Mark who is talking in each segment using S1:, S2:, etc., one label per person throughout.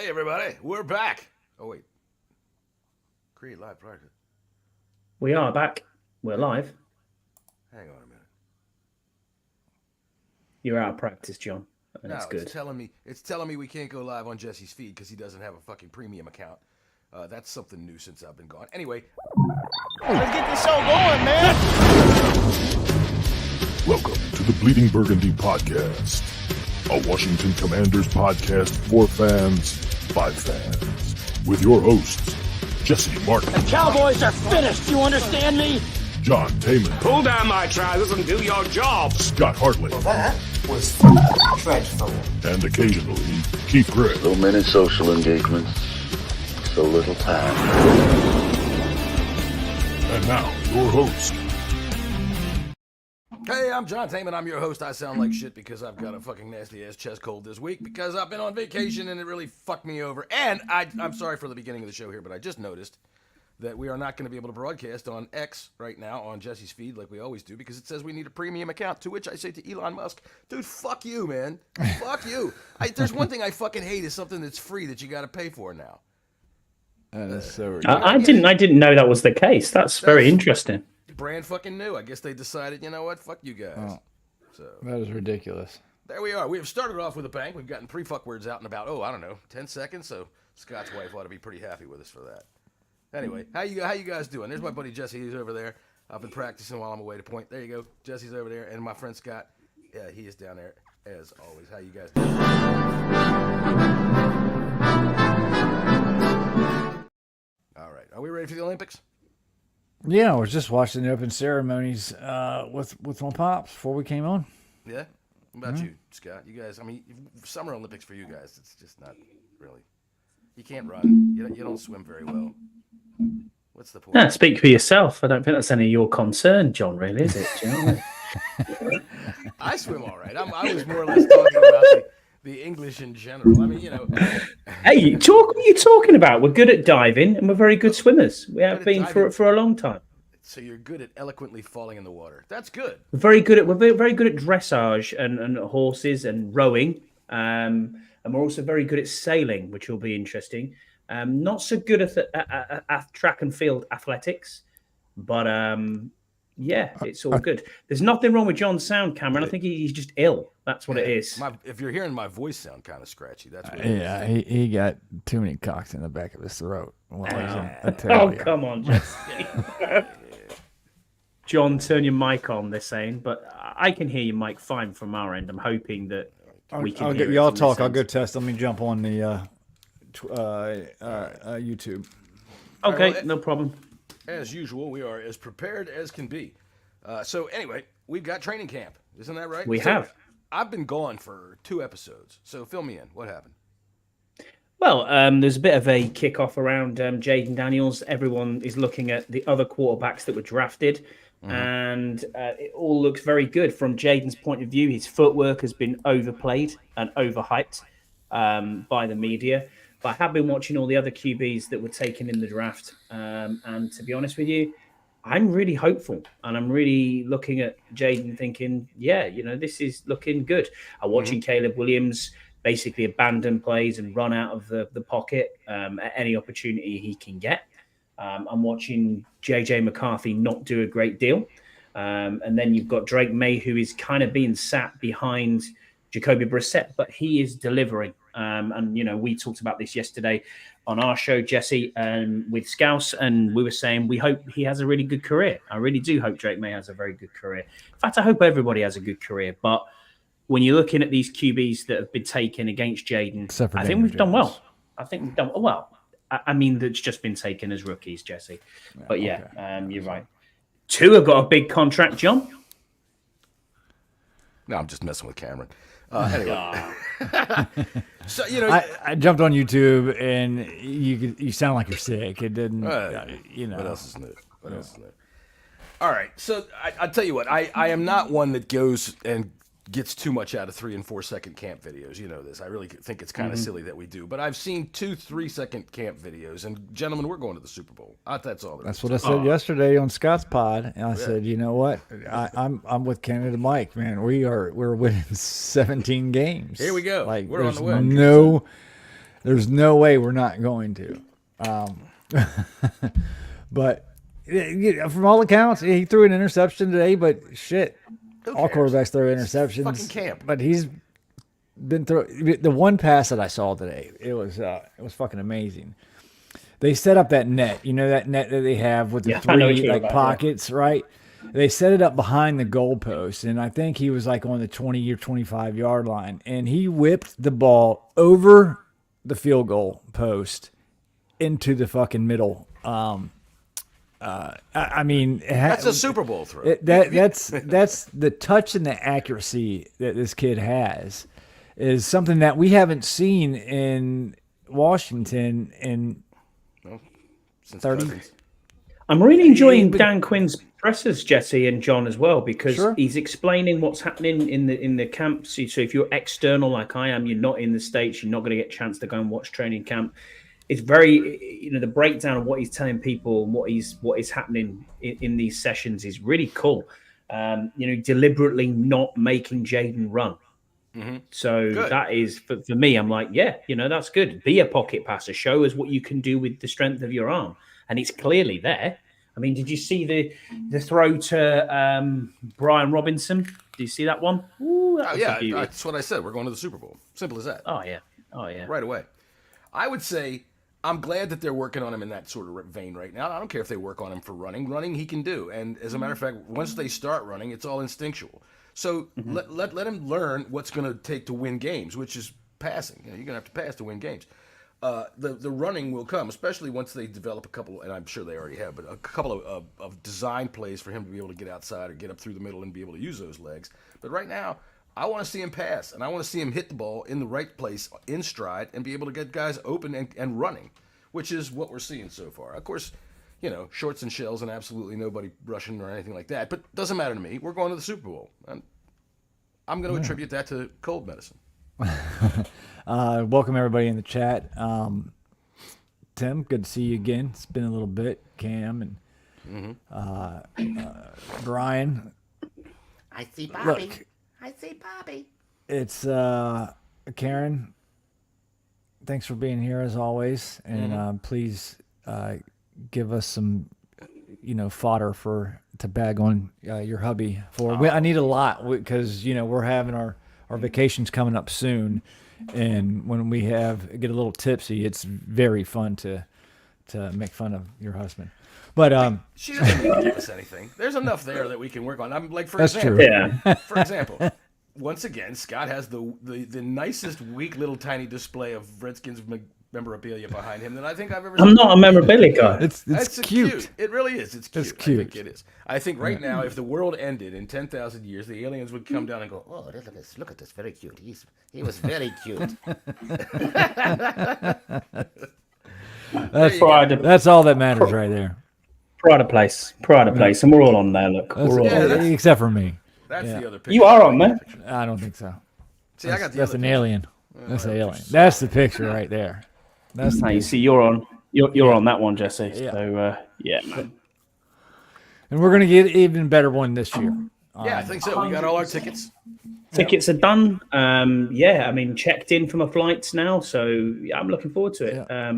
S1: Hey, everybody, we're back. Oh, wait. Create live practice.
S2: We are back. We're live.
S1: Hang on a minute.
S2: You're out of practice, John. And
S1: No,
S2: it's good.
S1: it's telling me we can't go live on Jesse's feed because he doesn't have a fucking premium account. That's something new since I've been gone. Anyway,
S3: let's get this show going, man.
S4: Welcome to the Bleeding Burgundy podcast, a Washington Commanders podcast for fans by fans, with your hosts Jesse Martin.
S3: The Cowboys are finished. You understand me?
S4: John Taman.
S5: Pull down my trousers and do your job.
S4: Scott Hartley.
S6: That was dreadful.
S4: And occasionally, Keith Gray.
S7: So many social engagements, so little time.
S4: And now, your host.
S1: hey, I'm John Taman. I'm your host. I sound like shit because I've got a fucking nasty-ass chest cold this week because I've been on vacation and it really fucked me over. And I'm sorry for the beginning of the show here, but I just noticed that we are not going to be able to broadcast on X right now on Jesse's feed like we always do because it says we need a premium account, to which I say to Elon Musk, dude, fuck you, man. Fuck you. There's one thing I fucking hate is something that's free that you got to pay for now.
S8: That is so ridiculous.
S2: I didn't know that was the case. That's very interesting.
S1: Brand fucking new. I guess they decided, you know what, fuck you guys.
S8: Oh,
S1: so
S8: that is ridiculous.
S1: there we are. We have started off with a bang. We've gotten 3 fuck words out in about, 10 seconds. So Scott's wife ought to be pretty happy with us for that. Anyway, how you guys doing? There's my buddy Jesse. He's over there. I've been practicing while I'm away to point. There you go. Jesse's over there. And my friend Scott, yeah, he is down there as always. How you guys doing? All right. Are we ready for the Olympics?
S8: Yeah, I was just watching the open ceremonies with my pops before we came on.
S1: Yeah? What about you, Scott? You guys, I mean, Summer Olympics for you guys, it's just not really. You can't run. You don't swim very well. What's the point?
S2: No, speak for yourself. I don't think that's any of your concern, John, really, is it? Do you know what
S1: I swim all right. I was more or less talking about the English in general. I mean,
S2: Hey, what are you talking about? We're good at diving and we're very good swimmers. We have been for a long time.
S1: So you're good at eloquently falling in the water. That's good.
S2: We're very good at dressage and horses and rowing. And we're also very good at sailing, which will be interesting. Not so good at track and field athletics, but yeah, it's all good. There's nothing wrong with John's sound, Cameron. I think he's just ill. That's what it is.
S1: If you're hearing my voice sound kind of scratchy, that's what it is.
S8: He got too many cocks in the back of his throat.
S2: Come on, Jesse. John, turn your mic on, they're saying, but I can hear your mic fine from our end. I'm hoping that we can hear it
S8: y'all
S2: from
S8: talk.
S2: this
S8: I'll
S2: end.
S8: go test. Let me jump on the YouTube.
S2: Okay,
S1: well,
S2: no problem.
S1: As usual, we are as prepared as can be. So anyway, we've got training camp. Isn't that right?
S2: We have.
S1: I've been gone for 2 episodes. So fill me in. What happened?
S2: Well, there's a bit of a kickoff around Jaden Daniels. Everyone is looking at the other quarterbacks that were drafted, and it all looks very good from Jaden's point of view. His footwork has been overplayed and overhyped by the media. But I have been watching all the other QBs that were taken in the draft, and to be honest with you, I'm really hopeful, and I'm really looking at Jaden thinking, yeah, this is looking good. I'm watching Caleb Williams basically abandon plays and run out of the pocket at any opportunity he can get. I'm watching JJ McCarthy not do a great deal. And then you've got Drake May, who is kind of being sat behind Jacoby Brissett, but he is delivering. And, we talked about this yesterday on our show, Jesse, with Scouse, and we were saying we hope he has a really good career. I really do hope Drake May has a very good career. In fact, I hope everybody has a good career. But when you're looking at these QBs that have been taken against Jaden, I think we've done well. I think we've done well. I mean, that's just been taken as rookies, Jesse. But you're right. 2 have got a big contract, John.
S1: No, I'm just messing with Cameron. Anyway. So,
S8: I jumped on YouTube and you sound like you're sick. It didn't,
S1: What else is new? All right. So I'll tell you what, I am not one that goes and gets too much out of 3 and 4 second camp videos. You know this. I really think it's kind of silly that we do. But I've seen 2 3-second camp videos, and gentlemen, we're going to the Super Bowl. That's all.
S8: That's what I said yesterday on Scott's pod, and I said, you know what? I'm with Canada Mike, man. We're winning 17 games.
S1: Here we go.
S8: Like
S1: we're on
S8: there's
S1: the way.
S8: no. There's no way we're not going to. But from all accounts, he threw an interception today. But shit, all quarterbacks throw interceptions.
S1: Fucking camp.
S8: But he's been through the one pass that I saw today. It was fucking amazing. They set up that net. You know that net that they have with the three like pockets, right? They set it up behind the goalpost, and I think he was like on the 20 or 25 yard line, and he whipped the ball over the field goal post into the fucking middle. I mean,
S1: that's a Super Bowl throw.
S8: That's the touch and the accuracy that this kid has is something that we haven't seen in Washington in
S1: Since
S8: 30.
S1: Cousins.
S2: I'm really enjoying Dan Quinn's pressers, Jesse and John, as well, because
S8: Sure.
S2: he's explaining what's happening in the camp. So if you're external like I am, you're not in the States, you're not going to get a chance to go and watch training camp. It's very, the breakdown of what he's telling people and what is happening in these sessions is really cool. Deliberately not making Jaden run.
S1: Mm-hmm.
S2: So
S1: Good.
S2: that is for me. I'm like, yeah, that's good. Be a pocket passer. Show us what you can do with the strength of your arm, and it's clearly there. I mean, did you see the throw to Brian Robinson? Did you see that one? Ooh, that was a beauty.
S1: That's what I said. We're going to the Super Bowl. Simple as that.
S2: Oh yeah.
S1: Right away. I would say I'm glad that they're working on him in that sort of vein right now. I don't care if they work on him for running. Running he can do, and as a matter of fact, once they start running, it's all instinctual. So let him learn what's going to take to win games, which is passing. You're going to have to pass to win games. The running will come, especially once they develop a couple, and I'm sure they already have, but a couple of design plays for him to be able to get outside or get up through the middle and be able to use those legs. But right now, I want to see him pass, and I want to see him hit the ball in the right place, in stride, and be able to get guys open and running, which is what we're seeing so far. Of course, shorts and shells and absolutely nobody rushing or anything like that, but doesn't matter to me. We're going to the Super Bowl. I'm going to attribute that to cold medicine.
S8: Welcome everybody in the chat. Tim, good to see you again. It's been a little bit. Cam and Brian.
S6: I see Bobby.
S8: Look,
S6: I see Bobby.
S8: it's Karen. Thanks for being here as always, and please give us some fodder to bag on your hubby for. I need a lot because we're having our vacations coming up soon, and when we get a little tipsy, it's very fun to make fun of your husband. But
S1: she doesn't need to give us anything. There's enough there that we can work on. I'm like, for
S8: that's
S1: example,
S8: true.
S2: Yeah.
S1: For example, once again, Scott has the nicest, weak little tiny display of Redskins memorabilia behind him that I think I've ever seen.
S2: I'm not a memorabilia guy.
S8: It's cute.
S1: It really is. It's cute.
S8: It's cute.
S1: I think it is. I think right now, if the world ended in 10,000 years, the aliens would come down and go,
S6: Oh, look at this. Very cute. He was very cute.
S8: That's all that matters right there.
S2: Pride of place, and we're all on there. Look, we're all on there.
S8: Except for me.
S1: That's the other picture.
S2: You are on there.
S8: I don't think so.
S1: See, I got the
S8: That's
S1: other
S8: an
S1: picture.
S8: alien. That's an alien. That's the picture right there. That's
S2: You see, you're on that one, Jesse.
S8: Yeah.
S2: So yeah, man.
S8: And we're gonna get an even better one this year.
S1: Yeah, I think so. We got all our tickets.
S2: Tickets are done. I mean, checked in for my flights now, so yeah, I'm looking forward to it.
S8: Yeah.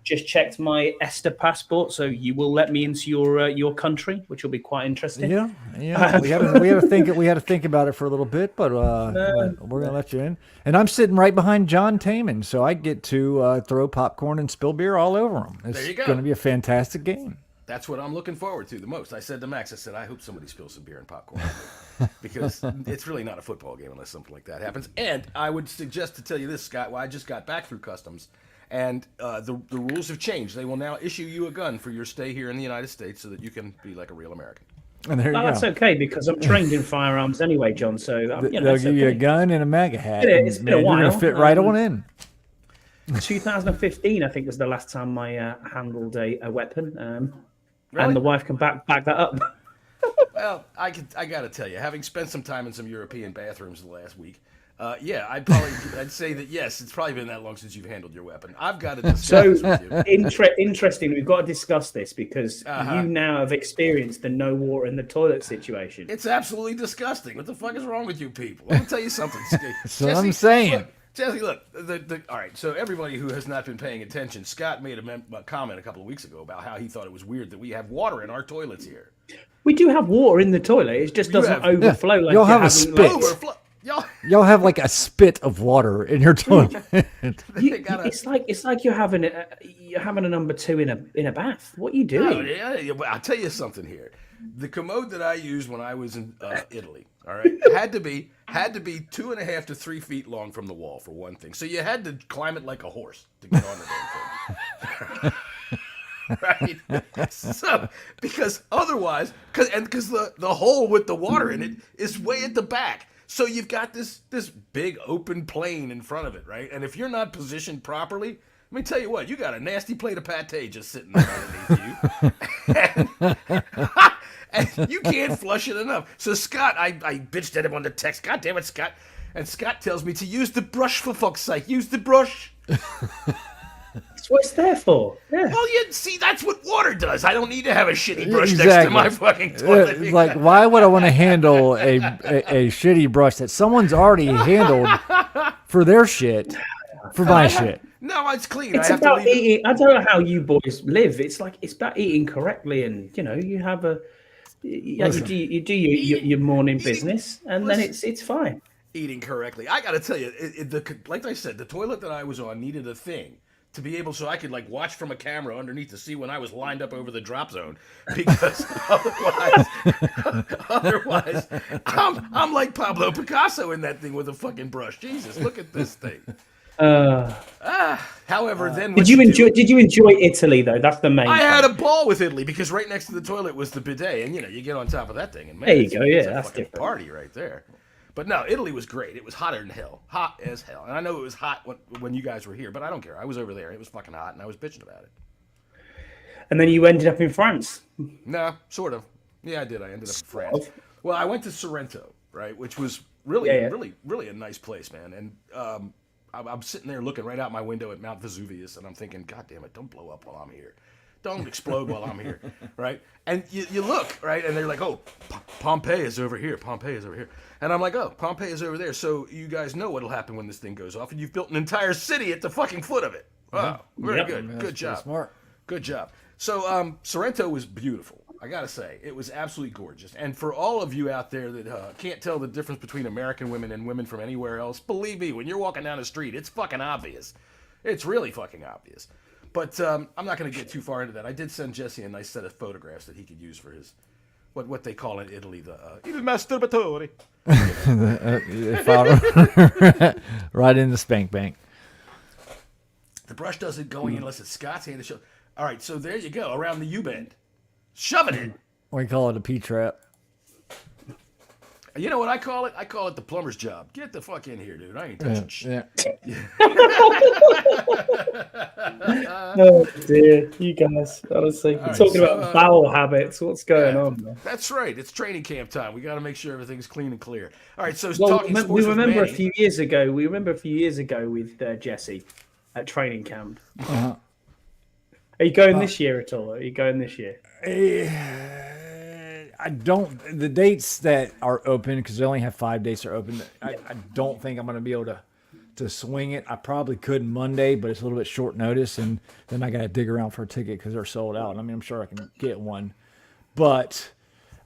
S2: Just checked my ESTA passport, so you will let me into your country, which will be quite interesting.
S8: Yeah. We had to think about it for a little bit, but we're gonna let you in. And I'm sitting right behind John Taman, so I get to throw popcorn and spill beer all over him. It's
S1: There you go.
S8: gonna be a fantastic game.
S1: That's what I'm looking forward to the most. I said to Max, I hope somebody spills some beer and popcorn. Because it's really not a football game unless something like that happens. And I would suggest to tell you this, Scott, I just got back through customs, and the rules have changed. They will now issue you a gun for your stay here in the United States so that you can be like a real American.
S8: And there you go.
S2: That's okay, because I'm trained in firearms anyway, John. So
S8: They'll give you a gun and a MAGA hat.
S2: It's been a
S8: You're
S2: while.
S8: gonna fit right on in.
S2: 2015, I think, was the last time I handled a weapon.
S1: Really?
S2: And the wife can back that up.
S1: Well, I got to tell you, having spent some time in some European bathrooms the last week, I'd say that yes, it's probably been that long since you've handled your weapon. I've got to discuss this with you.
S2: Interesting. We've got to discuss this because you now have experienced the no water in the toilet situation.
S1: It's absolutely disgusting. What the fuck is wrong with you people? Let me tell you something.
S8: That's what I'm saying.
S1: Jesse, look. All right. So everybody who has not been paying attention, Scott made a comment a couple of weeks ago about how he thought it was weird that we have water in our toilets here.
S2: We do have water in the toilet. It just doesn't overflow like
S8: You'll
S2: you
S8: have a
S2: in,
S8: spit.
S1: Overflow.
S8: Y'all have like a spit of water in your toilet.
S2: It's like you're having a number two in a bath. What are you doing?
S1: Yeah, but I'll tell you something here. The commode that I used when I was in Italy, all right, had to be 2.5 to 3 feet long from the wall for one thing. So you had to climb it like a horse to get on the damn thing. Right? So because otherwise, because the hole with the water in it is way at the back. So you've got this big open plane in front of it, right? And if you're not positioned properly, let me tell you what, you got a nasty plate of pate just sitting there underneath you. And you can't flush it enough. So Scott, I bitched at him on the text. God damn it, Scott. And Scott tells me to use the brush, for fuck's sake. Use the brush.
S2: That's what it's there for. Yeah.
S1: Well, you see, that's what water does. I don't need to have a shitty brush next to my fucking toilet.
S8: Like, why would I want to handle a shitty brush that someone's already handled for their shit, for my shit?
S1: No, it's clean.
S2: It's about eating. I don't know how you boys live. It's about eating correctly, and you have you do your morning business, and then it's fine.
S1: Eating correctly. I got to tell you, like I said, the toilet that I was on needed a thing to be able so I could like watch from a camera underneath to see when I was lined up over the drop zone, because otherwise I'm like Pablo Picasso in that thing with a fucking brush. Jesus, look at this thing. However, then
S2: did you enjoy Italy though? That's the main.
S1: I had a ball with Italy because right next to the toilet was the bidet, and you get on top of that thing, and man,
S2: there you go. Yeah,
S1: that's
S2: a different
S1: party right there. But no, Italy was great. It was hotter than hell, hot as hell. And I know it was hot when you guys were here, but I don't care. I was over there. It was fucking hot, and I was bitching about it.
S2: And then you ended up in France.
S1: No, sort of. Yeah, I did. I ended up in France. Well, I went to Sorrento, right, which was really a nice place, man. And I'm sitting there looking right out my window at Mount Vesuvius, and I'm thinking, God damn it, don't blow up while I'm here. Don't explode while I'm here, right? And you look, right, and they're like, oh, Pompeii is over here. Pompeii is over here. And I'm like, oh, Pompeii is over there. So you guys know what'll happen when this thing goes off, and you've built an entire city at the fucking foot of it. Wow, very good. Good job.
S8: Smart.
S1: Good job. So Sorrento was beautiful. I gotta say, it was absolutely gorgeous. And for all of you out there that can't tell the difference between American women and women from anywhere else, believe me, when you're walking down the street, it's fucking obvious. It's really fucking obvious. But I'm not going to get too far into that. I did send Jesse a nice set of photographs that he could use for his, what they call in Italy, il masturbatore.
S8: Right in the spank bank.
S1: The brush doesn't go in unless it's Scott's hand to show. All right, so there you go, around the U-bend. Shove it in.
S8: We call it a P-trap.
S1: You know what I call it? I call it the plumber's job. Get the fuck in here, dude. I ain't touching shit.
S8: Yeah.
S2: Oh dear, you guys. Honestly, we're talking about bowel habits. What's going on, man?
S1: That's right. It's training camp time. We got to make sure everything's clean and clear. All right. So
S2: Well,
S1: talking sports
S2: we remember a
S1: with
S2: few years ago. We remember a few years ago with Jesse at training camp.
S8: Uh-huh.
S2: Are you going this year at all? Are you going this year?
S8: I don't. The dates that are open, because they only have 5 dates are open. I don't think I'm going to be able to swing it. I probably could Monday, but it's a little bit short notice, and then I got to dig around for a ticket because they're sold out. I mean, I'm sure I can get one, but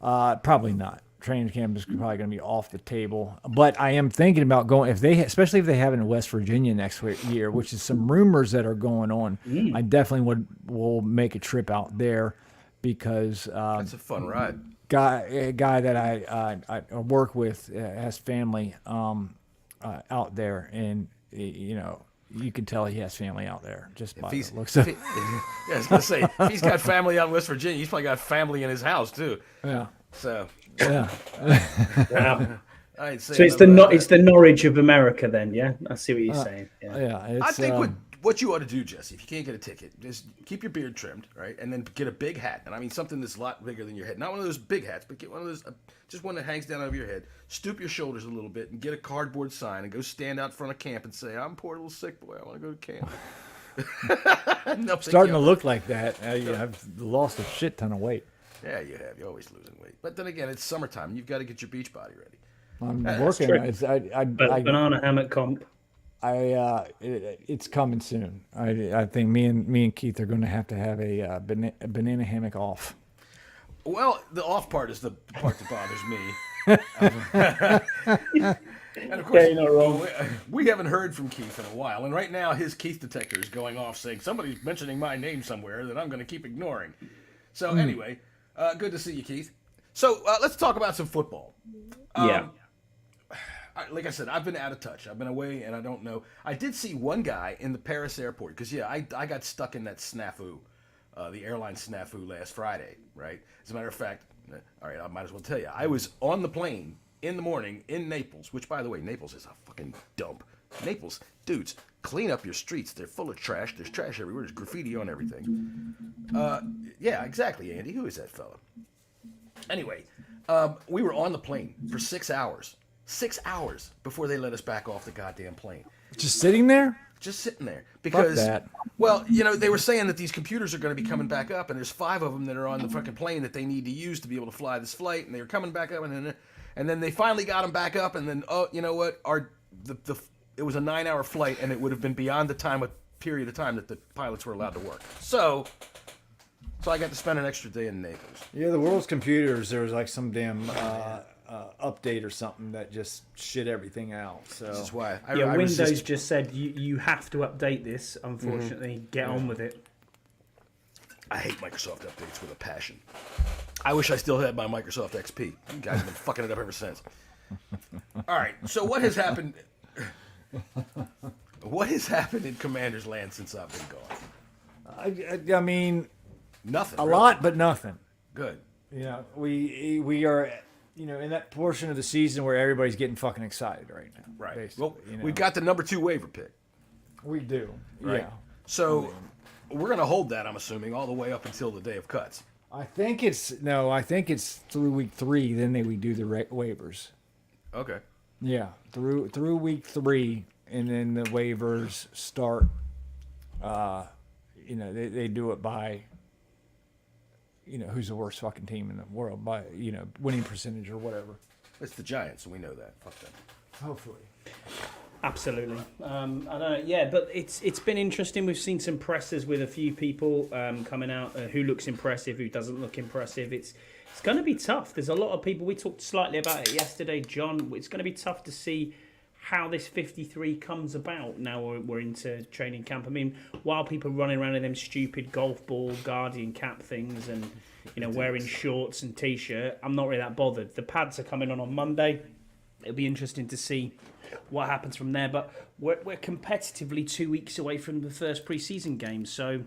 S8: probably not. Training camp is probably going to be off the table. But I am thinking about going especially if they have it in West Virginia next year, which is some rumors that are going on. I definitely will make a trip out there because
S1: that's a fun ride.
S8: A guy that I work with has family out there, and you can tell he has family out there just by the looks of it.
S1: I was gonna say, if he's got family out in West Virginia, he's probably got family in his house too.
S8: Yeah.
S1: So.
S8: Yeah.
S2: Wow. So it's the Norwich of America, then, yeah. I see what you're saying.
S8: Yeah.
S1: I think what you ought to do, Jesse, if you can't get a ticket, is keep your beard trimmed, right, and then get a big hat, and I mean something that's a lot bigger than your head. Not one of those big hats, but get one of those, just one that hangs down over your head. Stoop your shoulders a little bit, and get a cardboard sign, and go stand out front of camp and say, "I'm a poor little sick boy. I want to go to camp."
S8: Starting to look like that. I've lost a shit ton of weight.
S1: Yeah, you have. You're always losing weight. But then again, it's summertime. You've got to get your beach body ready.
S8: I'm working.
S2: Banana hammock comp.
S8: it's coming soon. I think me and Keith are going to have a banana hammock off.
S1: Well, the off part is the part that bothers me. And of course,
S2: you're not wrong.
S1: we haven't heard from Keith in a while, and right now his Keith detector is going off saying somebody's mentioning my name somewhere that I'm going to keep ignoring. So anyway, good to see you, Keith. So let's talk about some football.
S2: Yeah.
S1: Like I said, I've been out of touch. I've been away, and I don't know. I did see one guy in the Paris airport because I got stuck in that snafu, the airline snafu last Friday. Right. As a matter of fact, all right, I might as well tell you. I was on the plane in the morning in Naples, which, by the way, Naples is a fucking dump. Naples, dudes, clean up your streets. They're full of trash. There's trash everywhere. There's graffiti on everything. Yeah, exactly, Andy. Who is that fella? Anyway, we were on the plane for 6 hours. 6 hours before they let us back off the goddamn plane.
S8: Just sitting there?
S1: Just sitting there. Because,
S8: that.
S1: well, they were saying that these computers are going to be coming back up, and there's 5 of them that are on the fucking plane that they need to use to be able to fly this flight, and they were coming back up, and then they finally got them back up, and then, oh, you know what? It was a 9-hour flight, and it would have been beyond the period of time that the pilots were allowed to work. So I got to spend an extra day in Naples.
S9: Yeah, the world's computers, there was like some damn update or something that just shit everything out. So
S1: This is why I
S2: Windows
S1: resist.
S2: just said you have to update this. Unfortunately, get on with it.
S1: I hate Microsoft updates with a passion. I wish I still had my Microsoft XP. You guys have been fucking it up ever since. All right, so what has happened? What has happened in Commander's Land since I've been gone?
S8: I mean,
S1: Nothing.
S8: a
S1: really.
S8: lot, but nothing.
S1: Good.
S8: Yeah, we are, in that portion of the season where everybody's getting fucking excited right now.
S1: Right.
S8: basically,
S1: Well, we've got the number 2 waiver pick.
S8: We do.
S1: Right.
S8: Yeah.
S1: So we're going to hold that, I'm assuming, all the way up until the day of cuts.
S8: I think it's through week 3. Then we do the waivers.
S1: Okay.
S8: Yeah, through week 3, and then the waivers start. They do it by. Who's the worst fucking team in the world by winning percentage or whatever.
S1: It's the Giants, and we know that. Fuck them.
S8: Hopefully.
S2: Absolutely. I don't know. Yeah, but it's been interesting. We've seen some presses with a few people coming out who looks impressive, who doesn't look impressive. It's going to be tough. There's a lot of people. We talked slightly about it yesterday, John. It's going to be tough to see how this 53 comes about now we're into training camp. I mean, while people are running around in them stupid golf ball Guardian cap things and wearing shorts and t-shirt, I'm not really that bothered. The pads are coming on Monday. It'll be interesting to see what happens from there. But we're competitively 2 weeks away from the first pre-season game, so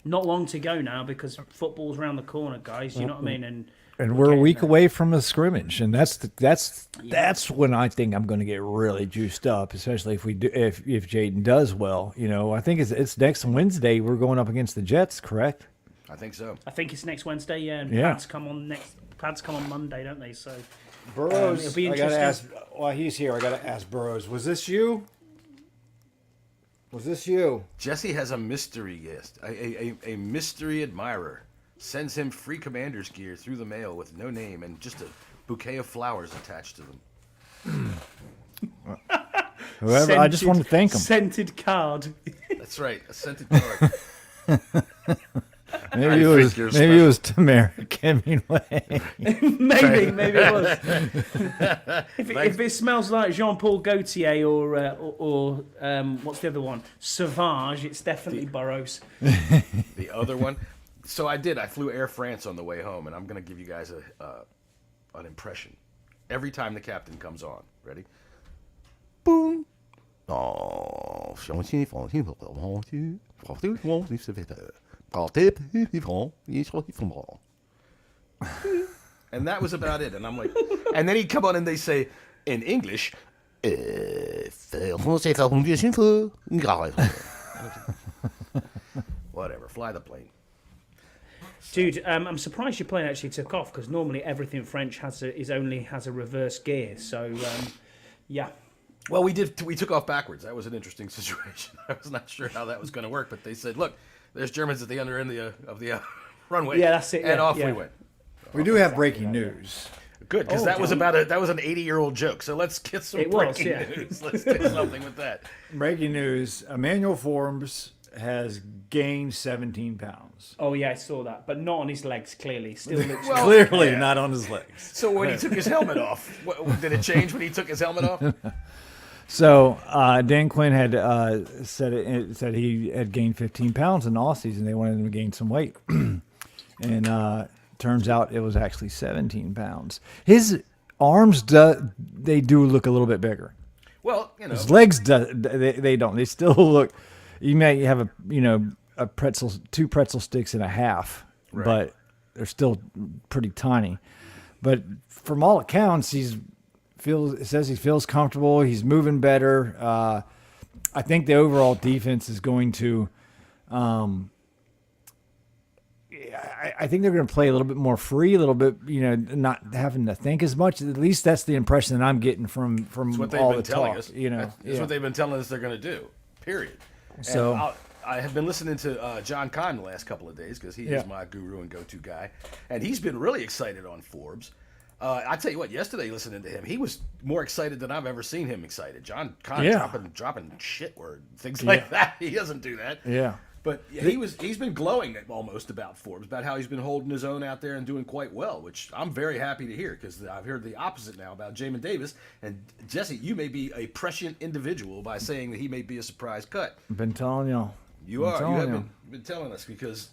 S2: not long to go now because football's around the corner, guys. You know what I mean?
S8: And we're a week away from a scrimmage, and that's when I think I'm going to get really juiced up, especially if Jaden does well. I think it's next Wednesday. We're going up against the Jets, correct?
S1: I think so.
S2: I think it's next Wednesday, yeah. And
S8: Yeah.
S2: pads come on Monday, don't they? So
S9: Burrows,
S2: it'll be
S9: I gotta ask.
S2: interesting.
S9: While he's here, I gotta ask Burrows. Was this you? Was this you?
S1: Jesse has a mystery guest, a mystery admirer. Sends him free Commander's gear through the mail with no name and just a bouquet of flowers attached to them.
S8: Whoever, I just want to thank him.
S2: Scented card.
S1: That's right, a scented card.
S8: Maybe it was Tamara Hemingway.
S2: maybe it was. if it smells like Jean-Paul Gaultier or what's the other one? Sauvage, it's definitely Burrows.
S1: The other one. So I flew Air France on the way home, and I'm going to give you guys an impression. Every time the captain comes on. Ready? Boom. And that was about it. And I'm like, and then he'd come on and they say, in English, whatever, fly the plane.
S2: Dude, I'm surprised your plane actually took off because normally everything French only has a reverse gear. So, yeah.
S1: Well, we took off backwards. That was an interesting situation. I was not sure how that was going to work, but they said, "Look, there's Germans at the other end of the runway."
S2: Yeah, that's it.
S1: And
S2: yeah,
S1: off
S2: yeah.
S1: we went.
S9: We do have breaking news.
S1: Good, because that was an 80-year-old joke. So let's get some breaking news. Let's do something with that.
S9: Breaking news: Emmanuel Forbes has gained 17 pounds.
S2: Oh yeah, I saw that, but not on his legs. Clearly, still looks
S9: Clearly not on his legs.
S1: So when he took his helmet off, did it change when he took his helmet off?
S8: So Dan Quinn had said he had gained 15 pounds in the offseason. They wanted him to gain some weight, and turns out it was actually 17 pounds. His arms do look a little bit bigger.
S1: Well,
S8: his legs they don't. They still look. You may have two pretzel sticks and a half,
S1: right,
S8: but they're still pretty tiny. But from all accounts, says he feels comfortable. He's moving better. I think the overall defense is going to. I think they're going to play a little bit more free, a little bit, not having to think as much. At least that's the impression that I'm getting from all the talk.
S1: That's what they've been telling us they're going to do. Period.
S8: So
S1: I have been listening to John Kahn the last couple of days because he is my guru and go-to guy, and he's been really excited on Forbes. I tell you what, yesterday listening to him, he was more excited than I've ever seen him excited. John Kahn dropping shit word, things like that. He doesn't do that.
S8: Yeah.
S1: But he's been glowing almost about Forbes, about how he's been holding his own out there and doing quite well, which I'm very happy to hear because I've heard the opposite now about Jamin Davis. And Jesse, you may be a prescient individual by saying that he may be a surprise cut.
S8: I've been telling y'all.
S1: You have been telling us because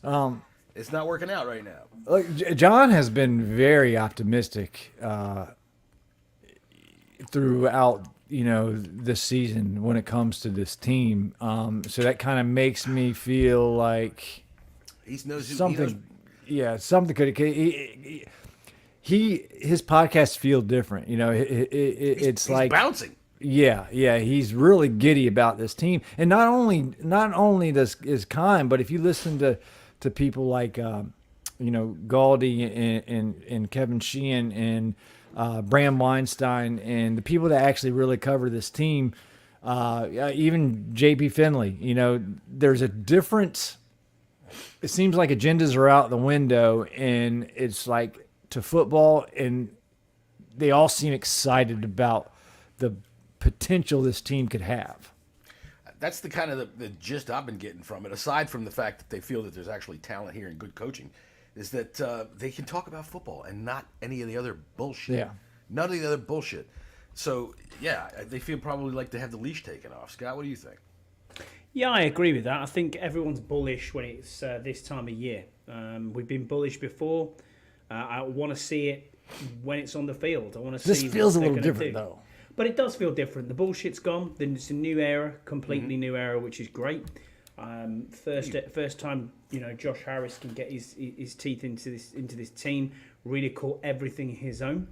S1: it's not working out right now.
S8: Look, John has been very optimistic throughout this season when it comes to this team. So that kind of makes me feel like something could. His podcasts feel different. It's like
S1: bouncing.
S8: Yeah, he's really giddy about this team, and not only is Kime, but if you listen to people like Galdi and Kevin Sheehan and Bram Weinstein and the people that actually really cover this team, even JP Finley, there's a difference. It seems like agendas are out the window, and it's like to football, and they all seem excited about the potential this team could have.
S1: That's the kind of the gist I've been getting from it, aside from the fact that they feel that there's actually talent here and good coaching, is that they can talk about football and not any of the other bullshit.
S8: Yeah.
S1: None of the other bullshit. So, yeah, they feel probably like to have the leash taken off. Scott, what do you think?
S2: Yeah, I agree with that. I think everyone's bullish when it's this time of year. We've been bullish before. I want to see it when it's on the field. I want to see.
S8: This feels a little different, though.
S2: But it does feel different. The bullshit's gone. Then it's a new era, completely new era, which is great. First time, Josh Harris can get his teeth into this team, really call everything his own.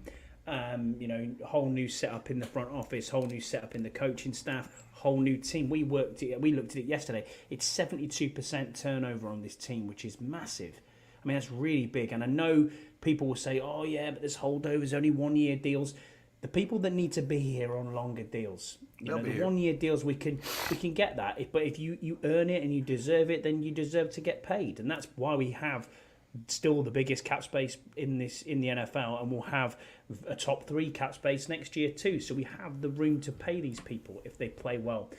S2: Whole new setup in the front office, whole new setup in the coaching staff, whole new team. We looked at it yesterday. It's 72% turnover on this team, which is massive. I mean, that's really big. And I know people will say, "Oh yeah, but there's holdovers, only 1-year deals." The people that need to be here on longer deals, the 1-year deals, we can get that. But if you earn it and you deserve it, then you deserve to get paid, and that's why we have still the biggest cap space in the NFL, and we'll have a top 3 cap space next year too. So we have the room to pay these people if they play well.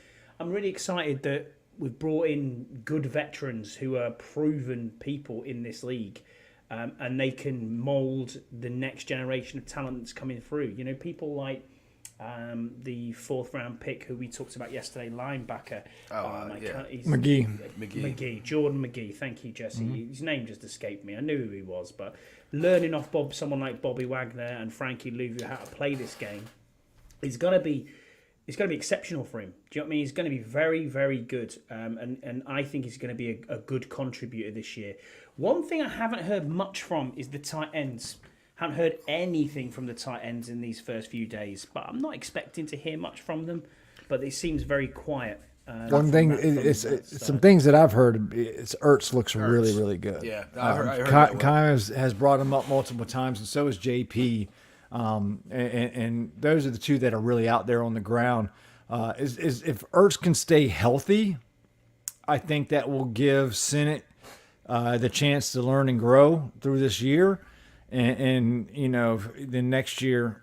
S2: I'm really excited that we've brought in good veterans who are proven people in this league. And they can mould the next generation of talent that's coming through. People like the 4th round pick who we talked about yesterday, linebacker. McGee. Jordan McGee. Thank you, Jesse.
S8: Mm-hmm.
S2: His name just escaped me. I knew who he was, but learning off someone like Bobby Wagner and Frankie Louvu how to play this game is going to be. It's going to be exceptional for him. Do you know what I mean? He's going to be very, very good. And I think he's going to be a good contributor this year. One thing I haven't heard much from is the tight ends. Haven't heard anything from the tight ends in these first few days. But I'm not expecting to hear much from them. But it seems very quiet.
S8: One thing, some things that I've heard, Ertz looks really, really good.
S1: Yeah, I heard
S8: Kyle has brought him up multiple times, and so is JP. And those are the two that are really out there on the ground. Is if Ertz can stay healthy, I think that will give Sennett the chance to learn and grow through this year.
S9: and the next year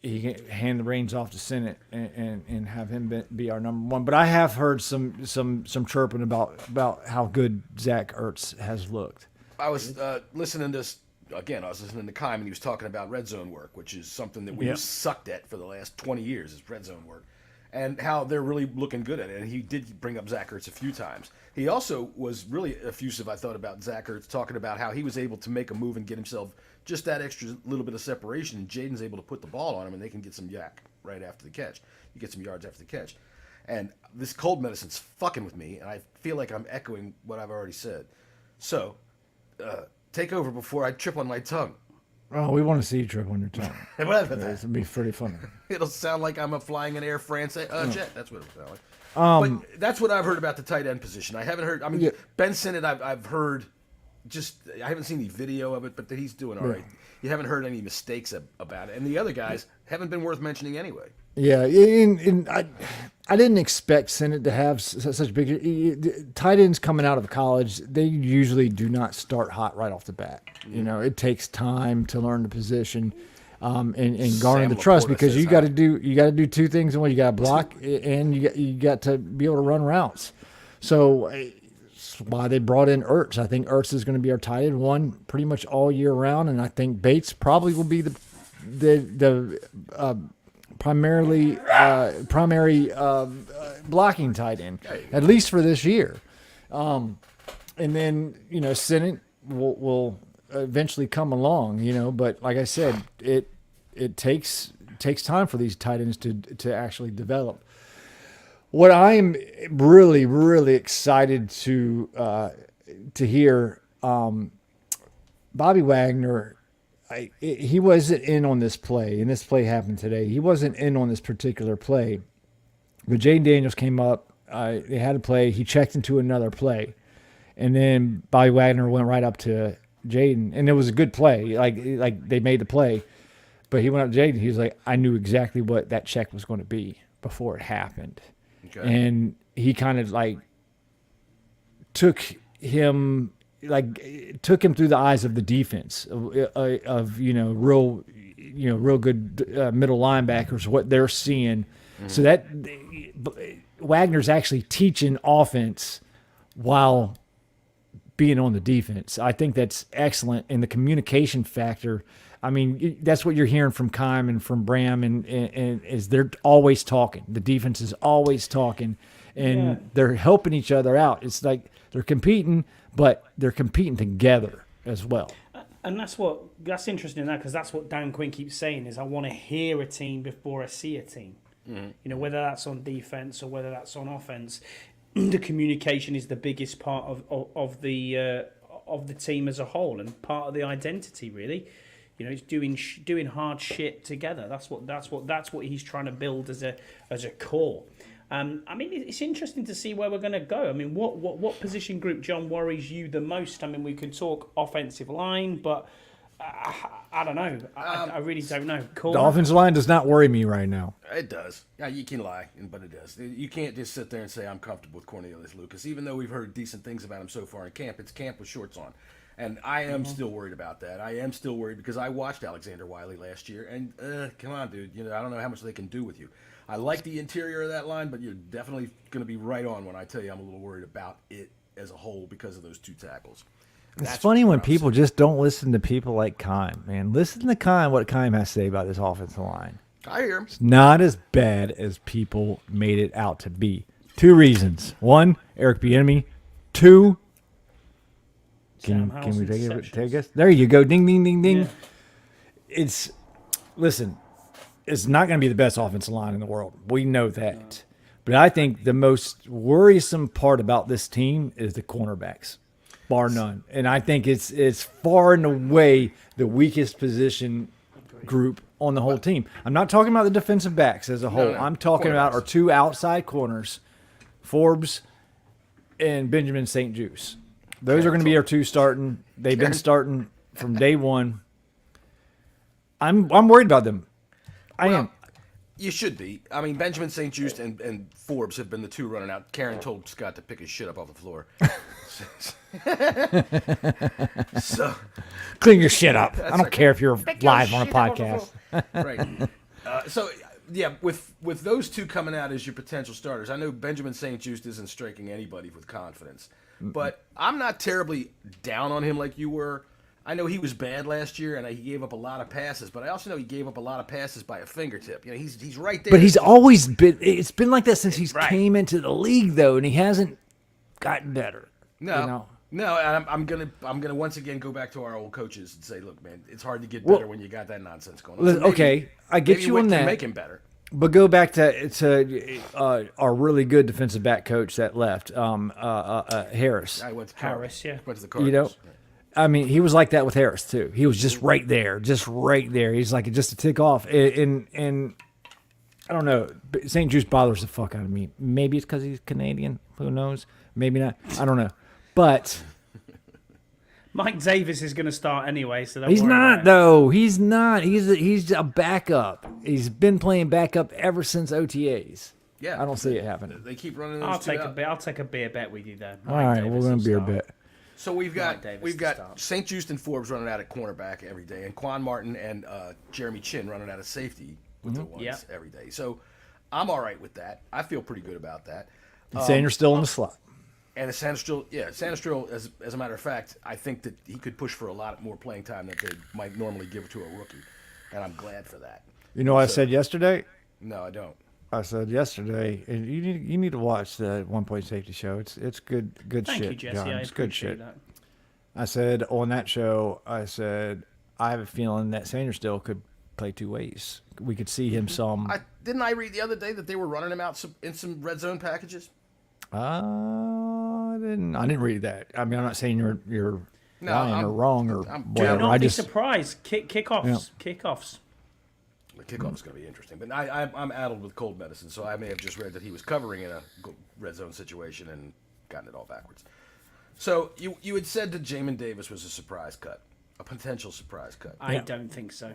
S9: he can hand the reins off to Sennett and have him be our number one. But I have heard some chirping about how good Zach Ertz has looked.
S1: I was listening to Kime, and he was talking about red zone work, which is something that we've sucked at for the last 20 years, is red zone work, and how they're really looking good at it. And he did bring up Zach Ertz a few times. He also was really effusive, I thought, about Zach Ertz, talking about how he was able to make a move and get himself just that extra little bit of separation, and Jaden's able to put the ball on him, and they can get some yak right after the catch. You get some yards after the catch. And this cold medicine's fucking with me, and I feel like I'm echoing what I've already said. So, take over before I trip on my tongue.
S8: Oh, we want to see you trip on your tongue.
S1: Whatever.
S8: It'll be pretty funny.
S1: It'll sound like I'm flying an Air France jet. That's what it'll sound like. But that's what I've heard about the tight end position. I haven't heard. I mean, Ben Sinnott, I've heard. I haven't seen the video of it, but that he's doing all right. You haven't heard any mistakes about it, and the other guys haven't been worth mentioning anyway.
S8: Yeah, and I didn't expect Sennett to have such big tight ends coming out of college. They usually do not start hot right off the bat. It takes time to learn the position, and garner the trust, because you got to do two things, and you got to block and you got to be able to run routes. So that's why they brought in Ertz. I think Ertz is going to be our tight end one pretty much all year round, and I think Bates probably will be the primary blocking tight end, at least for this year. And then, Sennett will eventually come along, but like I said, it takes time for these tight ends to actually develop. What I am really, really excited to hear, Bobby Wagner, he wasn't in on this play, and this play happened today. He wasn't in on this particular play, but Jaden Daniels came up. They had a play. He checked into another play, and then Bobby Wagner went right up to Jaden, and it was a good play. Like they made the play, but he went up to Jaden. He was like, I knew exactly what that check was going to be before it happened, and he kind of took him through the eyes of the defense of real good middle linebackers, what they're seeing. So that Wagner's actually teaching offense while being on the defense. I think that's excellent. And the communication factor, I mean, that's what you're hearing from Kime and from Bram, and is they're always talking. The defense is always talking, and they're helping each other out. It's like they're competing, but they're competing together as well.
S2: And that's interesting in that, because that's what Dan Quinn keeps saying, is I want to hear a team before I see a team. Mm-hmm. Whether that's on defense or whether that's on offense, the communication is the biggest part of the team as a whole, and part of the identity, really. It's doing hard shit together. That's what he's trying to build as a core. I mean, it's interesting to see where we're going to go. I mean, what position group, John, worries you the most? I mean, we could talk offensive line, but I don't know. I really don't know.
S8: The offensive line does not worry me right now.
S1: It does. Yeah, you can lie, but it does. You can't just sit there and say I'm comfortable with Cornelius Lucas, even though we've heard decent things about him so far in camp. It's camp with shorts on. And I am still worried about that. I am still worried because I watched Alexander Wiley last year, and come on, dude. I don't know how much they can do with you. I like the interior of that line, but you're definitely going to be right on when I tell you I'm a little worried about it as a whole because of those two tackles.
S8: It's funny when people just don't listen to people like Kime, man. Listen to Kime, what Kime has to say about this offensive line.
S1: I hear him.
S8: It's not as bad as people made it out to be. Two reasons. One, Eric Bieniemy. Two, can we take us? There you go. Ding, ding, ding, ding. Yeah. Listen, it's not going to be the best offensive line in the world. We know that. No. But I think the most worrisome part about this team is the cornerbacks, bar none. And I think it's far and away the weakest position group on the whole team. I'm not talking about the defensive backs as a whole. No. I'm talking about our two outside corners, Forbes and Benjamin St. Juice. Those are going to be our two starting. They've been starting from day one. I'm worried about them. I am.
S1: You should be. I mean, Benjamin St. Just and Forbes have been the two running out. Karen told Scott to pick his shit up off the floor. So
S9: Clean your shit up. I don't care if you're live on a podcast.
S1: right. So yeah, with those two coming out as your potential starters, I know Benjamin St. Just isn't striking anybody with confidence, but I'm not terribly down on him like you were. I know he was bad last year, and he gave up a lot of passes, but I also know he gave up a lot of passes by a fingertip. You know, he's right there.
S9: But he's always been. It's been like that since he's
S1: Right.
S9: came into the league, though, and he hasn't gotten better.
S1: No,
S9: you know?
S1: no, and I'm gonna once again go back to our old coaches and say, look, man, it's hard to get better when you got that nonsense going on. So maybe-
S9: okay, I get
S1: maybe
S9: you
S1: Witt
S9: on
S1: can
S9: that.
S1: Make him better.
S9: But go back to our really good defensive back coach that left, Harris.
S1: I went to
S2: Harris, yeah.
S1: Went to the
S9: You know,
S1: Cardinals.
S9: I mean, he was like that with Harris too. He was just right there. He's like just a tick off, and I don't know. St. Juice bothers the fuck out of me. Maybe it's because he's Canadian. Who knows? Maybe not. I don't know. But
S2: Mike Davis is going to start anyway, so don't
S9: he's
S2: worry
S9: not
S2: about it.
S9: though. He's not. He's a backup. He's been playing backup ever since OTAs.
S1: Yeah,
S9: I don't see it happening.
S1: They keep running those
S2: I'll
S1: two
S2: take
S1: out.
S2: I'll take a beer bet with you then.
S9: All right, we're gonna be a bit.
S1: So we've got
S2: Davis to start.
S1: St. Just and Forbes running out at cornerback every day, and Quan Martin and Jeremy Chin running out of safety with the ones
S2: Yep.
S1: every day. So I'm all right with that. I feel pretty good about that.
S9: Sanders still in the slot.
S1: And Sanders, as a matter of fact, I think that he could push for a lot more playing time that they might normally give to a rookie, and I'm glad for that.
S9: You know what I said yesterday?
S1: No, I don't.
S9: I said yesterday, and you need to watch the 1 Point Safety show. It's good
S2: Thank
S9: shit.
S2: you, Jesse.
S9: John.
S2: I
S9: It's good
S2: appreciate
S9: shit.
S2: that.
S9: I said on that show, I have a feeling that Sanders still could play two ways. We could see him some.
S1: Didn't I read the other day that they were running him out in some red zone packages?
S9: I didn't read that. I mean, I'm not saying you're
S1: No,
S9: lying or wrong or
S2: Do
S9: whatever.
S2: not
S9: I
S2: be
S9: just
S2: surprised. Kickoffs. Kickoffs.
S1: The kickoff is going to be interesting, but I'm addled with cold medicine, so I may have just read that he was covering in a red zone situation and gotten it all backwards. So you had said that Jamin Davis was a surprise cut, a potential surprise cut.
S2: I don't think so.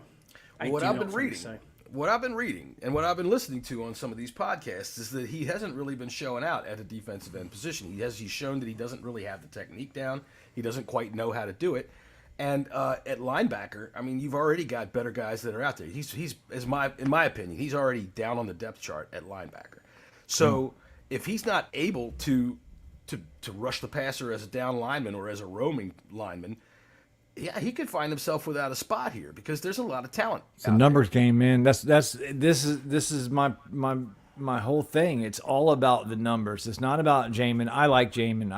S1: What I've been reading and what I've been listening to on some of these podcasts is that he hasn't really been showing out at a defensive end position. He's shown that he doesn't really have the technique down. He doesn't quite know how to do it. And at linebacker, I mean, you've already got better guys that are out there. In my opinion, he's already down on the depth chart at linebacker. So if he's not able to rush the passer as a down lineman or as a roaming lineman, yeah, he could find himself without a spot here because there's a lot of talent.
S9: it's a numbers game, man. This is my whole thing. It's all about the numbers. It's not about Jamin. I like Jamin.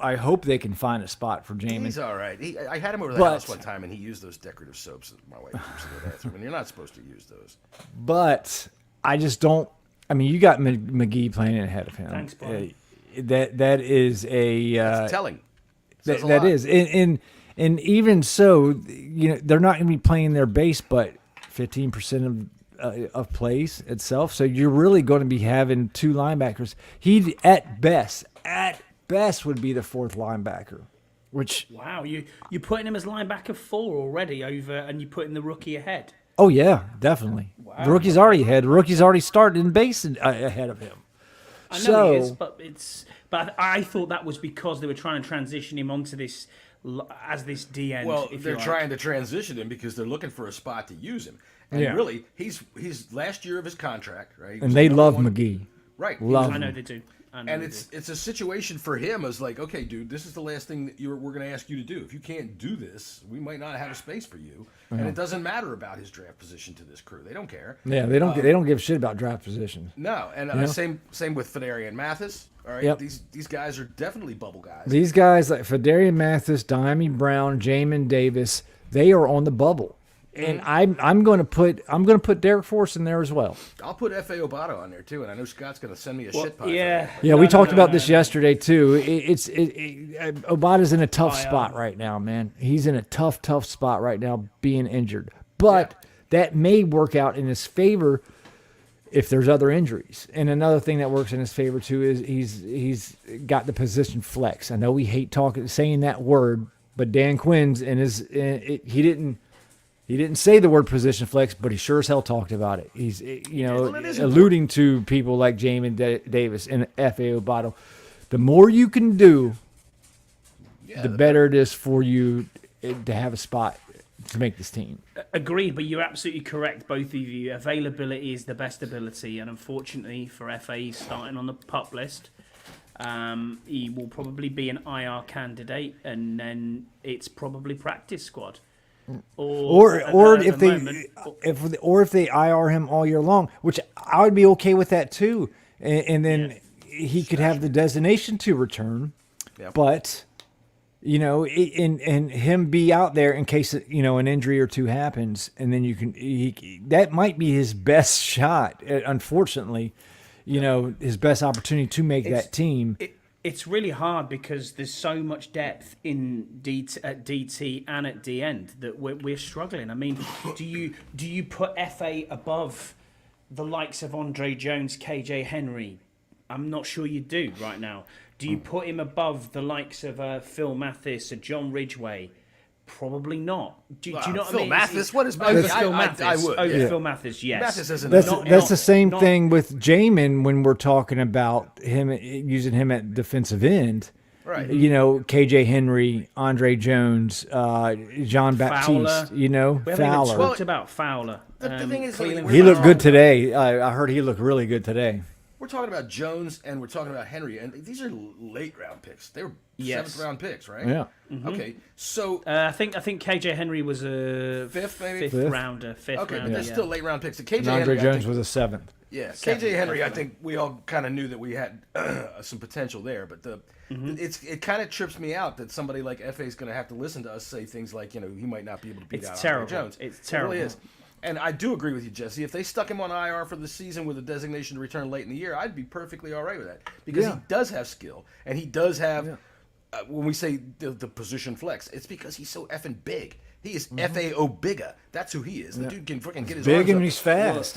S9: I hope they can find a spot for Jamin.
S1: He's all right. I had him over the
S9: But-
S1: house one time, and he used those decorative soaps that my wife keeps in the bathroom, and you're not supposed to use those.
S9: But I just don't. I mean, you got McGee playing ahead of him.
S2: Thanks, Brian.
S9: That is a
S1: It's telling. Says a
S9: that
S1: lot.
S9: is and even so, they're not going to be playing their base, but 15% of plays itself. So you're really going to be having two linebackers. He at best would be the fourth linebacker, which
S2: Wow, you're putting him as linebacker 4 already over, and you're putting the rookie ahead.
S9: oh yeah, definitely.
S2: Wow.
S9: The rookie's already ahead. The rookie's already started in base ahead of him.
S2: I know
S9: So-
S2: he is, but I thought that was because they were trying to transition him onto this as this D end.
S1: Well,
S2: if
S1: they're
S2: you like.
S1: trying to transition him because they're looking for a spot to use him. And
S9: Yeah.
S1: really, he's last year of his contract, right? He was
S9: And they
S1: the
S9: love
S1: number one-
S9: McGee.
S1: Right. he
S9: Love
S1: was-
S2: I know they do.
S1: And it's a situation for him as like, okay, dude, this is the last thing that we're going to ask you to do. If you can't do this, we might not have a space for you. And it doesn't matter about his draft position to this crew. They don't care.
S9: Yeah, they don't give a shit about draft position.
S1: No, and same with Fedarian Mathis. All right,
S9: Yep.
S1: these guys are definitely bubble guys.
S9: These guys like Fedarian Mathis, Diami Brown, Jamin Davis, they are on the bubble. And I'm going to put Derek Force in there as well.
S1: I'll put F.A. Obato on there too, and I know Scott's going to send me a shit pile. for
S2: Yeah.
S1: that.
S9: Yeah, we talked about this yesterday too. Obata's in a tough
S2: I,
S9: spot right now, man. He's in a tough spot right now, being injured. But that may work out in his favor if there's other injuries. And another thing that works in his favor too is he's got the position flex. I know we hate saying that word, but Dan Quinn's he didn't say the word position flex, but he sure as hell talked about it. He's alluding to people like Jamin Davis and F.A. Obato. The more you can do the better it is for you to have a spot to make this team.
S2: Agreed, but you're absolutely correct, both of you. Availability is the best ability, and unfortunately for FA, he's starting on the PUP list. He will probably be an IR candidate, and then it's probably practice squad.
S9: Or if they IR him all year long, which I would be okay with that too, and then he could have the designation to return, but and him be out there in case an injury or two happens, and then that might be his best shot. Unfortunately, his best opportunity to make that team.
S2: It's really hard because there's so much depth in at DT and at D end that we're struggling. I mean, do you put FA above the likes of Andre Jones, KJ Henry? I'm not sure you do right now. Do you put him above the likes of Phil Mathis or John Ridgway? Probably not. Do you know what I mean?
S1: Phil Mathis? What is
S2: over
S1: Mathis?
S2: Phil Mathis?
S1: I would.
S2: Over Phil Mathis, yes.
S1: Mathis isn't
S9: That's the same thing with Jamin when we're talking about him using him at defensive end.
S1: Right.
S9: KJ Henry, Andre Jones, John Baptiste.
S2: We haven't
S9: Fowler.
S2: even talked about Fowler.
S1: The thing is,
S9: he looked good today. I heard he looked really good today.
S1: We're talking about Jones and we're talking about Henry, and these are late round picks. They were 7th round picks, right?
S9: Yeah.
S2: Mm-hmm.
S1: Okay, so
S2: I think KJ Henry was a
S1: fifth, maybe
S2: fifth rounder.
S1: Okay, but they're still late round picks.
S9: And Andre Jones was a 7th.
S1: Yeah, KJ Henry. I think we all kind of knew that we had some potential there, but it kind of trips me out that somebody like FA is going to have to listen to us say things like he might not be able to beat out Andre Jones.
S2: It's terrible.
S1: It really is. And I do agree with you, Jesse. If they stuck him on IR for the season with a designation to return late in the year, I'd be perfectly all right with that. Because he does have skill, and he does have, when we say the position flex, it's because he's so effing big. He is FAO bigger. That's who he is. The dude can fucking get his
S9: big
S1: arms
S9: and
S1: up.
S9: he's fast.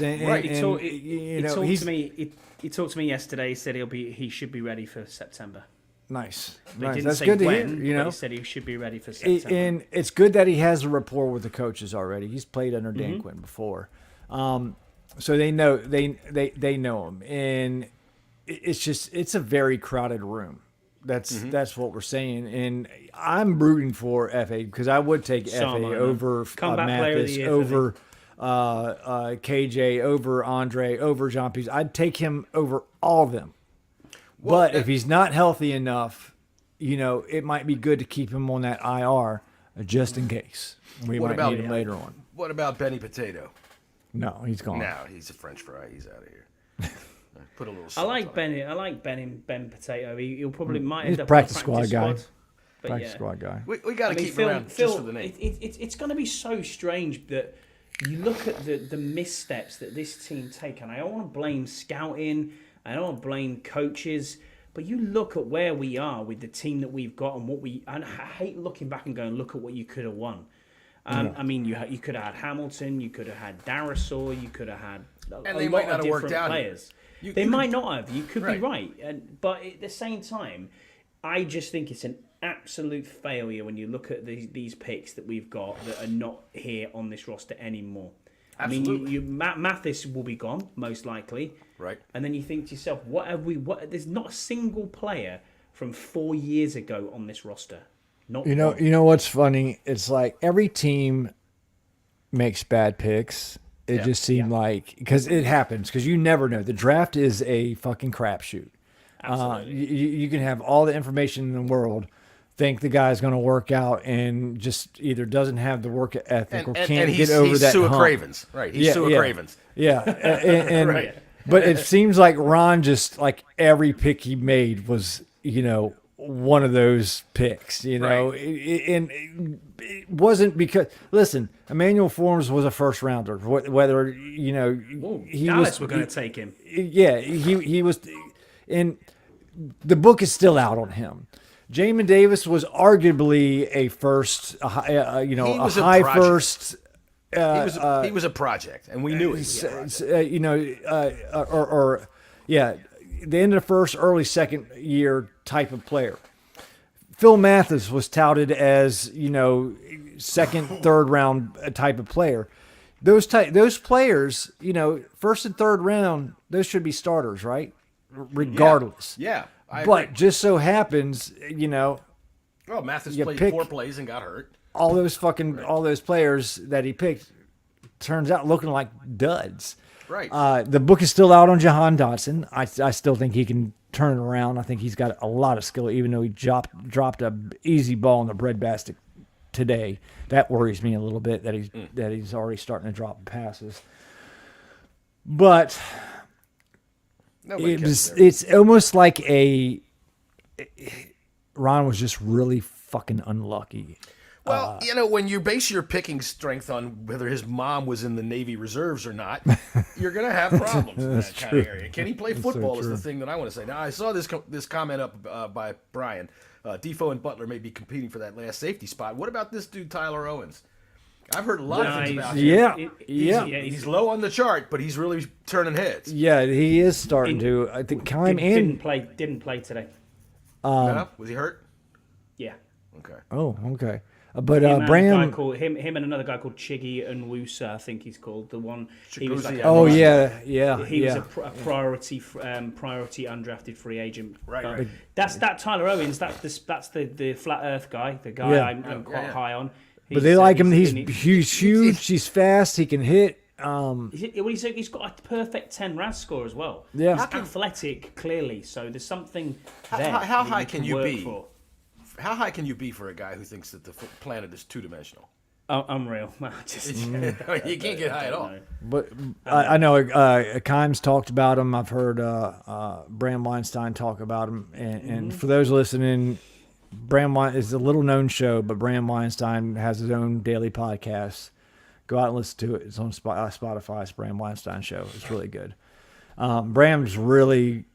S2: He talked to me yesterday. He said he should be ready for September.
S9: Nice.
S2: But he didn't
S9: That's
S2: say
S9: good
S2: when,
S9: to hear.
S2: but he said he should be ready for September.
S9: And it's good that he has a rapport with the coaches already. He's played under Dan Quinn before, so they know they know him. And it's a very crowded room. That's what we're saying. And I'm rooting for FA because I would take FA over Mathis, over KJ, over Andre, over Jean Pierre. I'd take him over all of them. But if he's not healthy enough, it might be good to keep him on that IR just in case. We might need him later on.
S1: What about Benny Potato?
S9: No, he's gone.
S1: No, he's a French fry. He's out of here. Put a little.
S2: I like Ben Potato. He'll probably might end up
S9: practice
S2: on the
S9: squad guy.
S2: But
S9: Practice squad guy.
S1: We got to keep him around just for the name.
S2: It's going to be so strange that you look at the missteps that this team take, and I don't want to blame scouting. I don't want to blame coaches, but you look at where we are with the team that we've got and and I hate looking back and going, look at what you could have won. I mean, you could have had Hamilton, you could have had Darasaur, you could have had
S1: and they might not have worked out
S2: players. They might not have. You could be right. But at the same time, I just think it's an absolute failure when you look at these picks that we've got that are not here on this roster anymore.
S1: Absolutely.
S2: I mean, Mathis will be gone, most likely.
S1: Right.
S2: And then you think to yourself, there's not a single player from 4 years ago on this roster. Not
S9: you know what's funny? It's like every team makes bad picks. It just seemed like, because it happens, because you never know. The draft is a fucking crapshoot.
S2: Absolutely.
S9: You can have all the information in the world, think the guy's going to work out, and just either doesn't have the work ethic or can't get over that hump.
S1: Cravens. Right. He's Sue Cravens.
S9: Yeah. And
S1: right.
S9: But it seems like Ron just, like, every pick he made was, one of those picks, and it wasn't because, listen, Emmanuel Forms was a first rounder, whether,
S2: Dallas were going to take him.
S9: Yeah, he was, and the book is still out on him. Jamin Davis was arguably a first, a high first.
S1: He was a project, and we knew it.
S9: The end of the first, early second year type of player. Phil Mathis was touted as, second, third round type of player. Those players, first and third round, those should be starters, right? Regardless.
S1: Yeah.
S9: But just so happens,
S1: Oh, Mathis
S8: You
S1: played
S8: pick-
S1: 4 plays and got hurt.
S8: all those players that he picked turns out looking like duds.
S1: Right.
S8: The book is still out on Jahan Dotson. I still think he can turn it around. I think he's got a lot of skill, even though he dropped a easy ball in the breadbasket today. That worries me a little bit that he's already starting to drop passes. But it's almost like Ron was just really fucking unlucky.
S1: Well, when you base your picking strength on whether his mom was in the Navy Reserves or not, you're going to have problems in that kind of area. Can he play football is the thing that I want to say. Now, I saw this comment up by Brian. Defoe and Butler may be competing for that last safety spot. What about this dude, Tyler Owens? I've heard a lot of things about him. He's low on the chart, but he's really turning heads.
S8: Yeah, he is starting to. I think
S2: didn't play today.
S1: No? Was he hurt?
S2: Yeah.
S1: Okay.
S8: Oh, okay. But
S2: him and another guy called Chiggy Nwusa, I think he's called the one. He was like he was a priority undrafted free agent.
S1: Right.
S2: That's Tyler Owens. That's the flat Earth guy. The guy I'm quite high on.
S8: But they like him. He's huge. He's fast. He can hit.
S2: He's got a perfect 10 RAS score as well.
S8: Yeah.
S2: He's athletic, clearly. So there's something there.
S1: How high can you be?
S2: For.
S1: How high can you be for a guy who thinks that the planet is two-dimensional?
S2: Oh, unreal.
S1: You can't get high at all.
S8: But I know Kimes talked about him. I've heard Bram Weinstein talk about him. And for those listening, Bram is a little-known show, but Bram Weinstein has his own daily podcast. Go out and listen to it. It's on Spotify. It's Bram Weinstein show. It's really good. Bram's really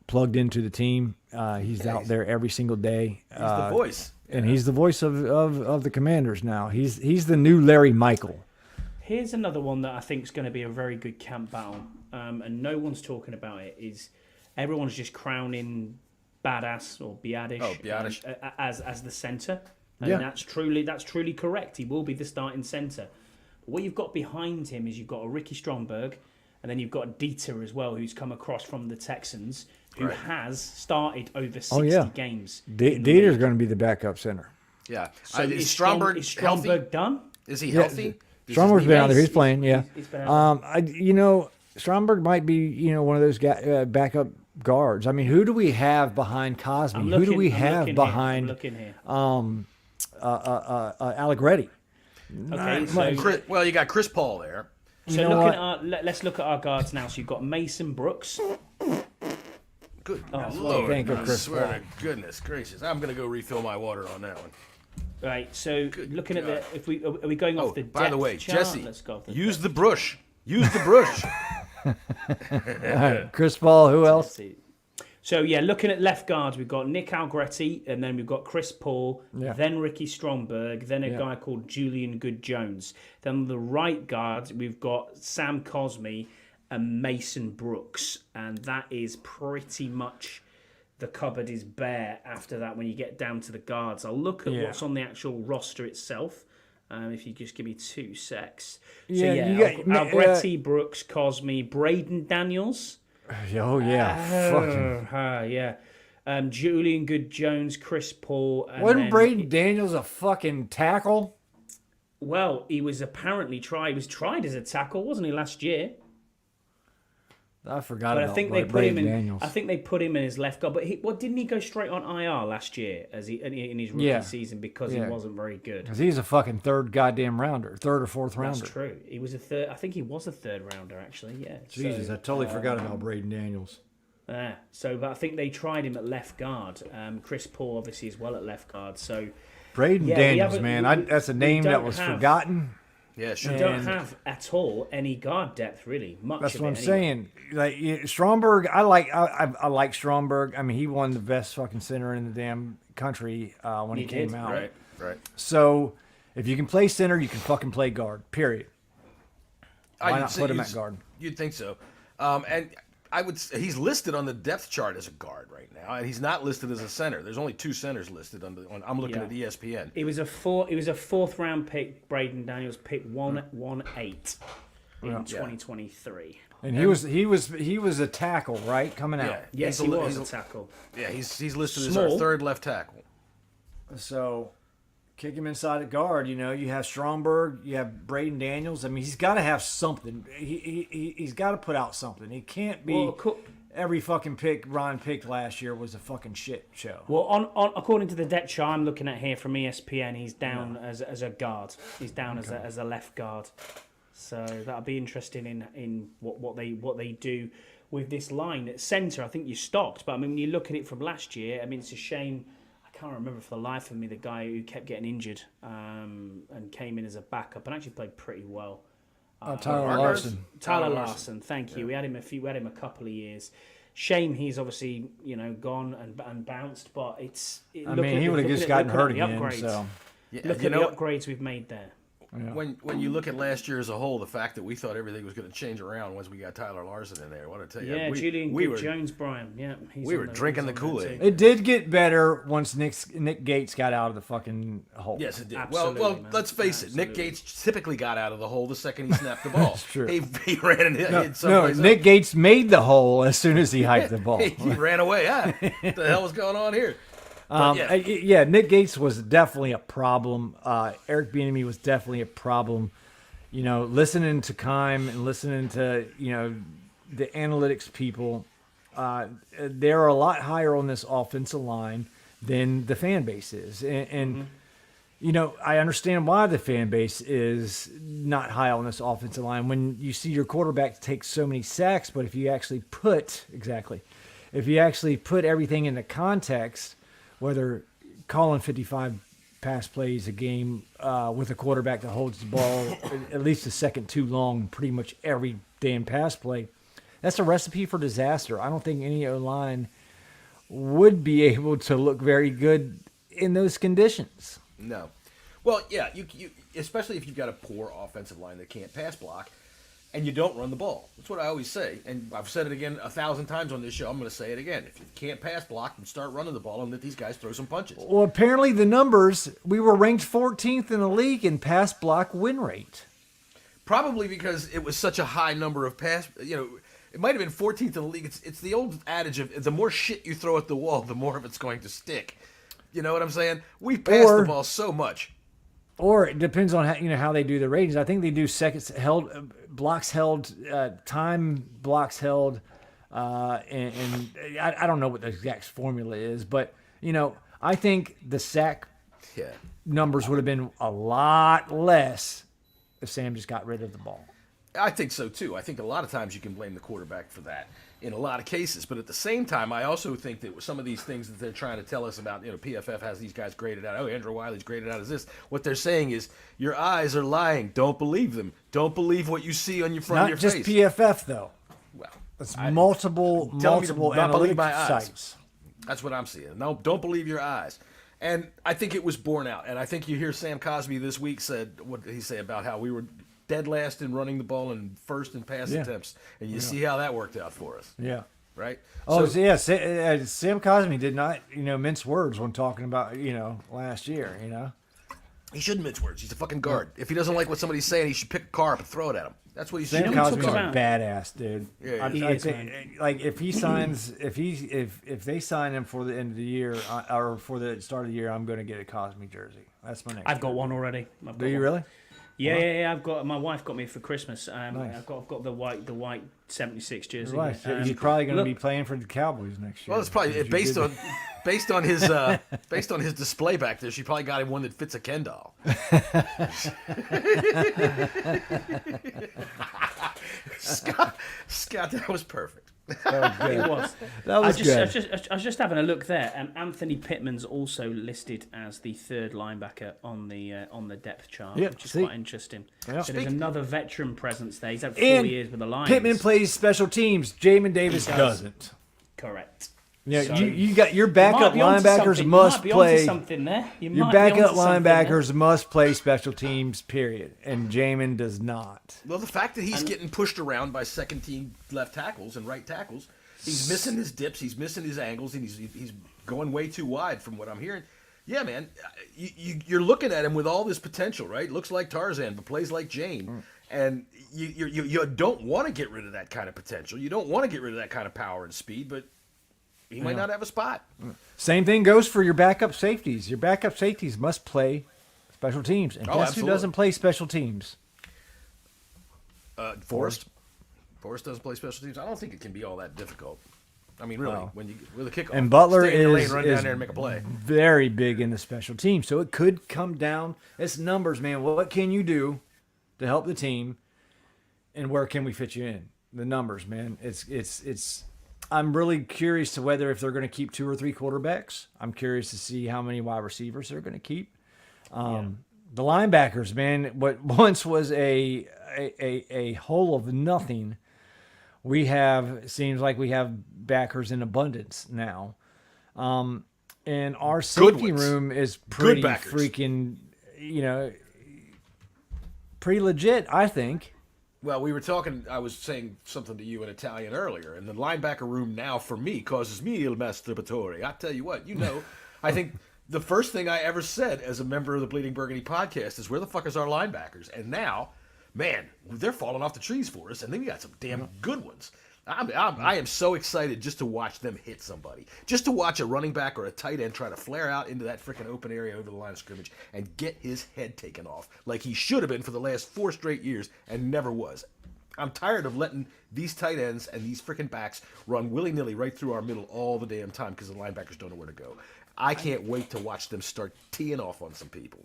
S8: plugged into the team. He's out there every single day.
S1: He's the voice.
S8: And he's the voice of the Commanders now. He's the new Larry Michael.
S2: Here's another one that I think is going to be a very good camp battle, and no one's talking about it. Is everyone's just crowning Badass or Biadish, as the centre, and that's truly correct. He will be the starting centre. But what you've got behind him is you've got a Ricky Stromberg, and then you've got Dieter as well, who's come across from the Texans, who has started over 60 games.
S8: Dieter's going to be the backup center.
S1: Yeah.
S2: So is Stromberg done?
S1: Is he healthy?
S8: Stromberg's been out there. He's playing. Yeah.
S2: He's been out there.
S8: Stromberg might be one of those backup guards. I mean, who do we have behind Cosme? Who do we have behind Allegretti?
S2: Okay, so
S1: you got Chris Paul there.
S2: So let's look at our guards now. So you've got Mason Brooks.
S1: Good Lord,
S8: I
S1: swear to goodness gracious. I'm going to go refill my water on that one.
S2: Right, so looking at are we going off the depth
S1: by the way,
S2: chart?
S1: Jesse,
S2: Let's go off the
S1: use
S2: depth.
S1: the brush. Use the brush.
S8: Chris Paul, who else?
S2: So, looking at left guards, we've got Nick Algretti, and then we've got Chris Paul, then Ricky Stromberg, then a guy called Julian Good-Jones. Then on the right guards, we've got Sam Cosme and Mason Brooks. And that is pretty much the cupboard is bare after that when you get down to the guards. I'll look at what's on the actual roster itself. If you just give me 2 secs. Algretti, Brooks, Cosme, Braden Daniels.
S8: Oh, yeah.
S2: Julian Good-Jones, Chris Paul.
S8: Wasn't Braden Daniels a fucking tackle?
S2: Well, he was apparently tried. He was tried as a tackle, wasn't he, last year?
S8: I forgot
S2: but
S8: about
S2: I think they put
S8: Braden
S2: him in.
S8: Daniels.
S2: I think they put him in his left guard. But didn't he go straight on IR last year in his rookie season because he wasn't very good?
S8: Because he's a fucking third or fourth rounder.
S2: That's true. He was a third. I think he was a third rounder actually. Yeah.
S8: Jesus, I totally forgot about Braden Daniels.
S2: But I think they tried him at left guard. Chris Paul obviously as well at left guard. So
S8: Braden Daniels, man, that's a name that was forgotten.
S1: Yeah, sure.
S2: You don't have at all any guard depth, really.
S8: That's what I'm saying. Like Stromberg, I like Stromberg. I mean, he won the best fucking center in the damn country when he came out.
S1: Right.
S8: So if you can play center, you can fucking play guard. Period. Why not put him at guard?
S1: You'd think so. And I would. He's listed on the depth chart as a guard right now, and he's not listed as a center. There's only 2 centers listed on. I'm looking at ESPN.
S2: It was a 4th round pick. Braden Daniels pick 118 in 2023.
S8: And he was a tackle, right, coming out.
S2: Yes, he was a tackle.
S1: Yeah, he's listed
S2: Small.
S1: as our 3rd left tackle.
S9: So kick him inside at guard. You have Stromberg, you have Braden Daniels. I mean, he's got to have something. He's got to put out something. He can't be every fucking pick Ron picked last year was a fucking shit show.
S2: Well, on according to the depth chart I'm looking at here from ESPN, he's down as a guard. He's down as a left guard. So that'll be interesting in what they do with this line at centre. I think you're stocked, but I mean, when you look at it from last year, I mean, it's a shame. I can't remember for the life of me the guy who kept getting injured and came in as a backup and actually played pretty well.
S9: Tyler Larson.
S2: Tyler Larson, thank you. We had him a couple of years. Shame he's obviously gone and bounced, but
S9: he would have just gotten hurt again. So
S2: look at the upgrades we've made there.
S1: Yeah. When you look at last year as a whole, the fact that we thought everything was going to change around once we got Tyler Larson in there, I want to tell you.
S2: Yeah, Julian Jones, Brian. Yeah,
S1: we were drinking the Kool-Aid.
S9: It did get better once Nick Gates got out of the fucking hole.
S1: Yes, it did.
S2: Absolutely,
S1: well,
S2: man.
S1: let's face it. Nick Gates typically got out of the hole the second he snapped the ball.
S9: That's true.
S1: He ran and hit
S9: someplace. No, Nick Gates made the hole as soon as he hiked the ball.
S1: He ran away. What the hell was going on here?
S9: Nick Gates was definitely a problem. Eric Bieniemy was definitely a problem. Listening to Keim and listening to the analytics people, they're a lot higher on this offensive line than the fan base is, and I understand why the fan base is not high on this offensive line when you see your quarterback take so many sacks. But if you actually put everything into context, whether calling 55 pass plays a game with a quarterback that holds the ball at least a second too long pretty much every damn pass play, that's a recipe for disaster. I don't think any O-line would be able to look very good in those conditions.
S1: No. Well, yeah, you especially if you've got a poor offensive line that can't pass block and you don't run the ball. That's what I always say. And I've said it again 1,000 times on this show. I'm going to say it again. If you can't pass block, then start running the ball and let these guys throw some punches.
S9: Well, apparently the numbers, we were ranked 14th in the league in pass block win rate.
S1: Probably because it was such a high number of pass, it might have been 14th in the league. It's the old adage of the more shit you throw at the wall, the more of it's going to stick. You know what I'm saying? We pass the ball so much.
S9: Or it depends on how they do the ratings. I think they do seconds held, blocks held, time blocks held, and I don't know what the exact formula is, but I think the sack numbers would have been a lot less if Sam just got rid of the ball.
S1: I think so too. I think a lot of times you can blame the quarterback for that in a lot of cases. But at the same time, I also think that some of these things that they're trying to tell us about, PFF has these guys graded out. Oh, Andrew Wiley's graded out as this. What they're saying is your eyes are lying. Don't believe them. Don't believe what you see on your front of your face.
S9: Not just PFF though.
S1: Well,
S9: it's multiple analytics sites.
S1: That's what I'm seeing. No, don't believe your eyes. And I think it was borne out. And I think you hear Sam Cosmi this week said, what did he say about how we were dead last in running the ball and first in pass attempts, and you see how that worked out for us.
S9: Yeah.
S1: Right?
S9: Oh, so, yeah. Sam Cosmi did not, mince words when talking about, last year,
S1: He shouldn't mince words. He's a fucking guard. If he doesn't like what somebody's saying, he should pick a car up and throw it at him. That's what he should do.
S9: Sam Cosmi's a badass, dude.
S1: Yeah,
S9: I think, like, if he signs, if they sign him for the end of the year or for the start of the year, I'm going to get a Cosmi jersey. That's my next.
S2: I've got one already.
S9: Do you really?
S2: Yeah. I've got. My wife got me for Christmas.
S9: Nice.
S2: I've got the white 76 jersey.
S9: Right. He's probably going to be playing for the Cowboys next year.
S1: Well, it's probably based on his display back there. She probably got him one that fits a Ken doll. Scott, that was perfect.
S2: It was.
S9: That was good.
S2: I was just having a look there, and Anthony Pittman's also listed as the third linebacker on the depth chart, which is quite interesting.
S9: Yeah.
S2: So there's another veteran presence there. He's had 4 years with the Lions.
S9: Pittman plays special teams. Jamin Davis doesn't.
S2: Correct.
S9: Yeah, so you got your backup linebackers must play. Your backup linebackers must play special teams. Period. And Jamin does not.
S1: Well, the fact that he's getting pushed around by second-team left tackles and right tackles, he's missing his dips, he's missing his angles, and he's going way too wide from what I'm hearing. Yeah, man, you're looking at him with all this potential, right? Looks like Tarzan, but plays like Jane. And you don't want to get rid of that kind of potential. You don't want to get rid of that kind of power and speed, but he might not have a spot.
S9: Same thing goes for your backup safeties. Your backup safeties must play special teams. And guess
S1: absolutely.
S9: who doesn't play special teams?
S1: Forrest. Forrest doesn't play special teams. I don't think it can be all that difficult. I mean, really, when you with a kickoff.
S9: And Butler
S1: stay in your lane,
S9: is
S1: run down there and make a play.
S9: Very big in the special teams. So it could come down. It's numbers, man. What can you do to help the team? And where can we fit you in? The numbers, man. It's. I'm really curious to whether if they're going to keep 2 or 3 quarterbacks. I'm curious to see how many wide receivers they're going to keep. The linebackers, man. What once was a hole of nothing, seems like we have backers in abundance now. And our safety room is pretty freaking, pretty legit, I think.
S1: Well, we were talking, I was saying something to you in Italian earlier, and the linebacker room now for me causes me il masturbatory. I tell you what, I think the first thing I ever said as a member of the Bleeding Burgundy podcast is, where the fuck is our linebackers? And now, man, they're falling off the trees for us, and then we got some damn good ones. I am so excited just to watch them hit somebody. Just to watch a running back or a tight end try to flare out into that freaking open area over the line of scrimmage and get his head taken off like he should have been for the last 4 straight years and never was. I'm tired of letting these tight ends and these freaking backs run willy-nilly right through our middle all the damn time because the linebackers don't know where to go. I can't wait to watch them start teeing off on some people.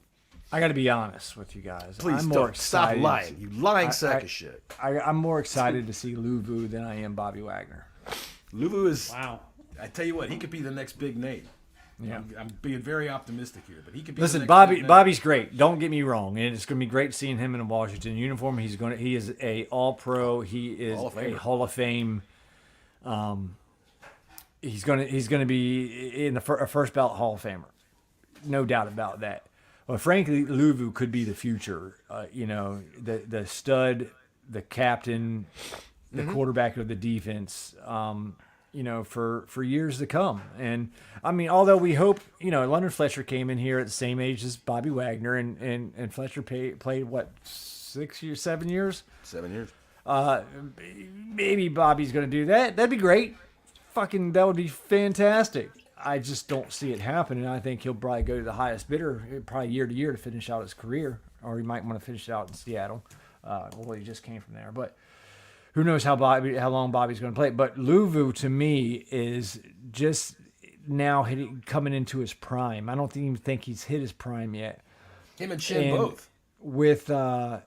S9: I got to be honest with you guys.
S1: Please don't. Stop lying. You lying sack of shit.
S9: I'm more excited to see Luvu than I am Bobby Wagner.
S1: Luvu is...
S2: Wow.
S1: I tell you what, he could be the next big name.
S9: Yeah.
S1: I'm being very optimistic here, but he could be
S9: Listen,
S1: the next big name.
S9: Bobby's great. Don't get me wrong. And it's going to be great seeing him in a Washington uniform. He is a All-Pro. He is a Hall of Fame. He's going to be in a first ballot Hall of Famer. No doubt about that. Well, frankly, Luvu could be the future. The stud, the captain, the quarterback of the defense. For years to come. And I mean, although we hope, London Fletcher came in here at the same age as Bobby Wagner, and Fletcher played what, 6 years, 7 years?
S1: 7 years.
S9: Maybe Bobby's going to do that. That'd be great. That would be fantastic. I just don't see it happening. I think he'll probably go to the highest bidder, probably year to year, to finish out his career, or he might want to finish it out in Seattle. He just came from there, but who knows how long Bobby's going to play. But Luvu, to me, is just now coming into his prime. I don't even think he's hit his prime yet.
S1: Him and Shin both.
S9: With and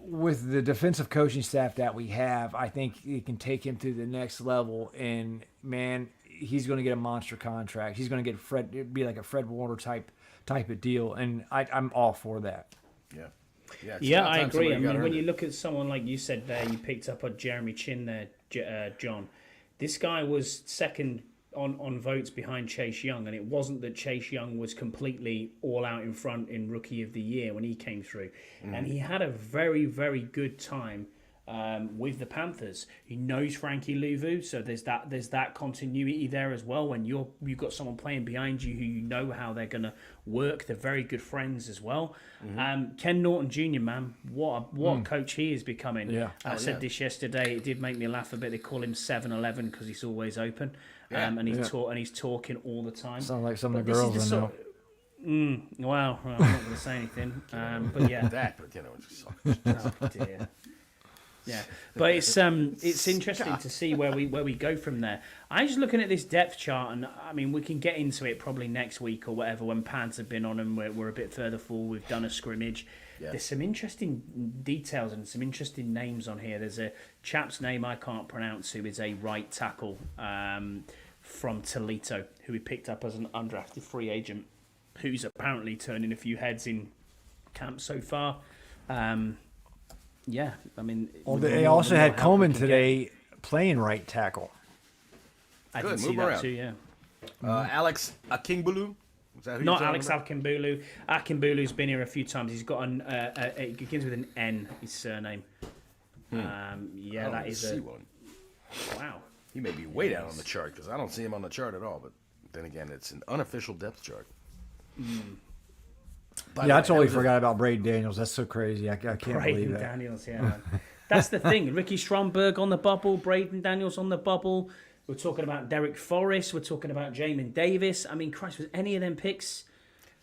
S9: with the defensive coaching staff that we have, I think it can take him to the next level. And man, he's going to get a monster contract. He's going to get be like a Fred Warner type of deal, and I'm all for that.
S2: Yeah, I agree. I mean, when you look at someone like you said there, you picked up on Jeremy Chin there, John. This guy was second on votes behind Chase Young, and it wasn't that Chase Young was completely all out in front in Rookie of the Year when he came through. And he had a very, very good time with the Panthers. He knows Frankie Luvu, so there's that continuity there as well. When you've got someone playing behind you who you know how they're going to work, they're very good friends as well. Ken Norton Jr., man, what a coach he is becoming.
S9: Yeah.
S2: I said this yesterday. It did make me laugh a bit. They call him 7-Eleven because he's always open, and he's talking all the time.
S9: Sound like some of the girls I know.
S2: Well, I'm not going to say anything, but yeah.
S1: But
S2: Oh dear. Yeah, but it's interesting to see where we go from there. I'm just looking at this depth chart, and I mean, we can get into it probably next week or whatever when Pants have been on and we're a bit further forward. We've done a scrimmage. Yeah. There's some interesting details and some interesting names on here. There's a chap's name I can't pronounce who is a right tackle from Toledo, who we picked up as an undrafted free agent, who's apparently turning a few heads in camp so far. Yeah, I mean...
S9: Well, they also had Coleman today playing right tackle.
S2: I did see that too, yeah.
S1: Alex Akingbulu?
S2: Not Alex Akingbulu. Akingbulu's been here a few times. He's got it begins with an N, his surname. That is a...
S1: one.
S2: Wow.
S1: He may be way down on the chart, because I don't see him on the chart at all, but then again, it's an unofficial depth chart.
S9: I totally forgot about Braden Daniels. That's so crazy. I can't believe that.
S2: Daniels, yeah. That's the thing. Ricky Stromberg on the bubble, Braden Daniels on the bubble. We're talking about Derek Forrest. We're talking about Jamin Davis. I mean, Christ, was any of them picks?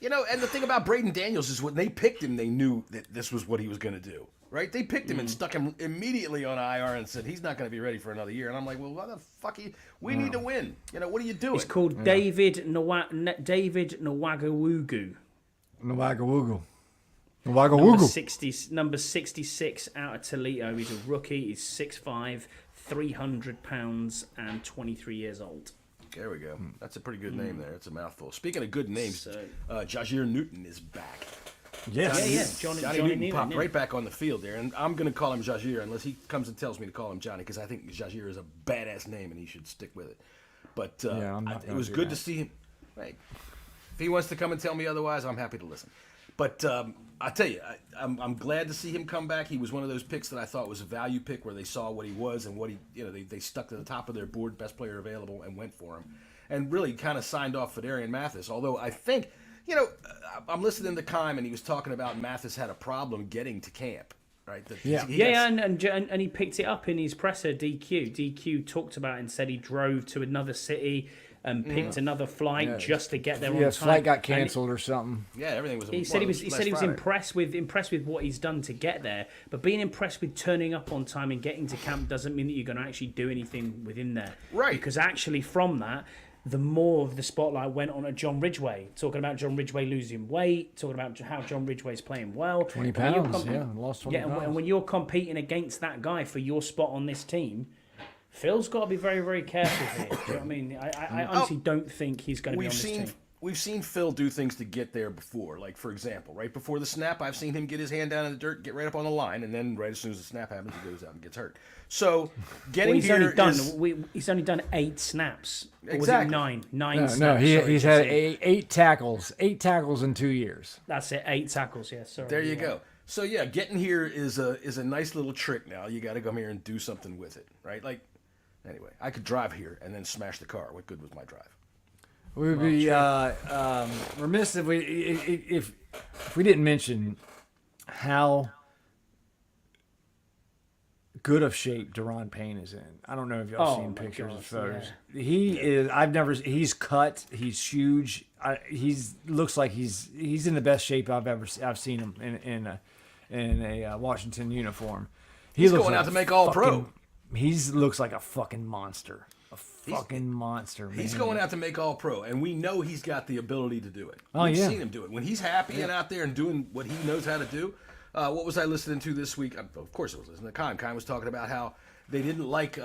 S1: You know, and the thing about Braden Daniels is when they picked him, they knew that this was what he was going to do, right? They picked him and stuck him immediately on IR and said, he's not going to be ready for another year. And I'm like, well, why the fuck? We need to win. You know, what are you doing?
S2: He's called David Nwagawugu.
S9: Nwagawugu.
S2: Number 66 out of Toledo. He's a rookie. He's 6'5", 300 pounds, and 23 years old.
S1: There we go. That's a pretty good name there. It's a mouthful. Speaking of good names, Jahir Newton is back.
S9: Yes.
S2: Johnny
S1: Newton
S2: Newton
S1: popped right back on the field there, and I'm going to call him Jahir unless he comes and tells me to call him Johnny, because I think Jahir is a badass name and he should stick with it. But it was good to see him. Hey, if he wants to come and tell me otherwise, I'm happy to listen. But I tell you, I'm glad to see him come back. He was one of those picks that I thought was a value pick, where they saw what he was and what he, they stuck to the top of their board, best player available, and went for him, and really kind of signed off Fedarian Mathis. Although I think, I'm listening to Kime, and he was talking about Mathis had a problem getting to camp, right?
S2: And he picked it up in his presser. DQ talked about it and said he drove to another city and picked another flight just to get there on time.
S9: Flight got canceled or something.
S1: Yeah, everything was.
S2: He said he was impressed with what he's done to get there, but being impressed with turning up on time and getting to camp doesn't mean that you're going to actually do anything within there.
S1: Right.
S2: Because actually, from that, the more of the spotlight went on at John Ridgway, talking about John Ridgway losing weight, talking about how John Ridgway's playing well.
S9: 20 pounds, lost 20 pounds.
S2: And when you're competing against that guy for your spot on this team, Phil's got to be very, very careful here. Do you know what I mean? I honestly don't think he's going to be on this team.
S1: We've seen Phil do things to get there before. Like, for example, right before the snap, I've seen him get his hand down in the dirt, get right up on the line, and then right as soon as the snap happens, he goes out and gets hurt. So,
S2: he's only done 8 snaps.
S1: Exactly.
S2: Or was it 9 snaps?
S9: No, he's had 8 tackles. 8 tackles in 2 years.
S2: That's it, 8 tackles, yeah. Sorry.
S1: There you go. So, yeah, getting here is a nice little trick now. You got to come here and do something with it, right? Like, anyway, I could drive here and then smash the car. What good was my drive?
S9: We would be remiss if we didn't mention how good of shape Deron Payne is in. I don't know if y'all seen pictures or photos. Yeah. He's cut. He's huge. Looks like he's in the best shape I've seen him in a Washington uniform.
S1: He's going out to make All-Pro.
S9: He looks like a fucking monster. Monster, man.
S1: He's going out to make All-Pro, and we know he's got the ability to do it. We've seen him do it. When he's happy and out there and doing what he knows how to do. What was I listening to this week? Of course I was listening to Kime. Kime was talking about how they didn't like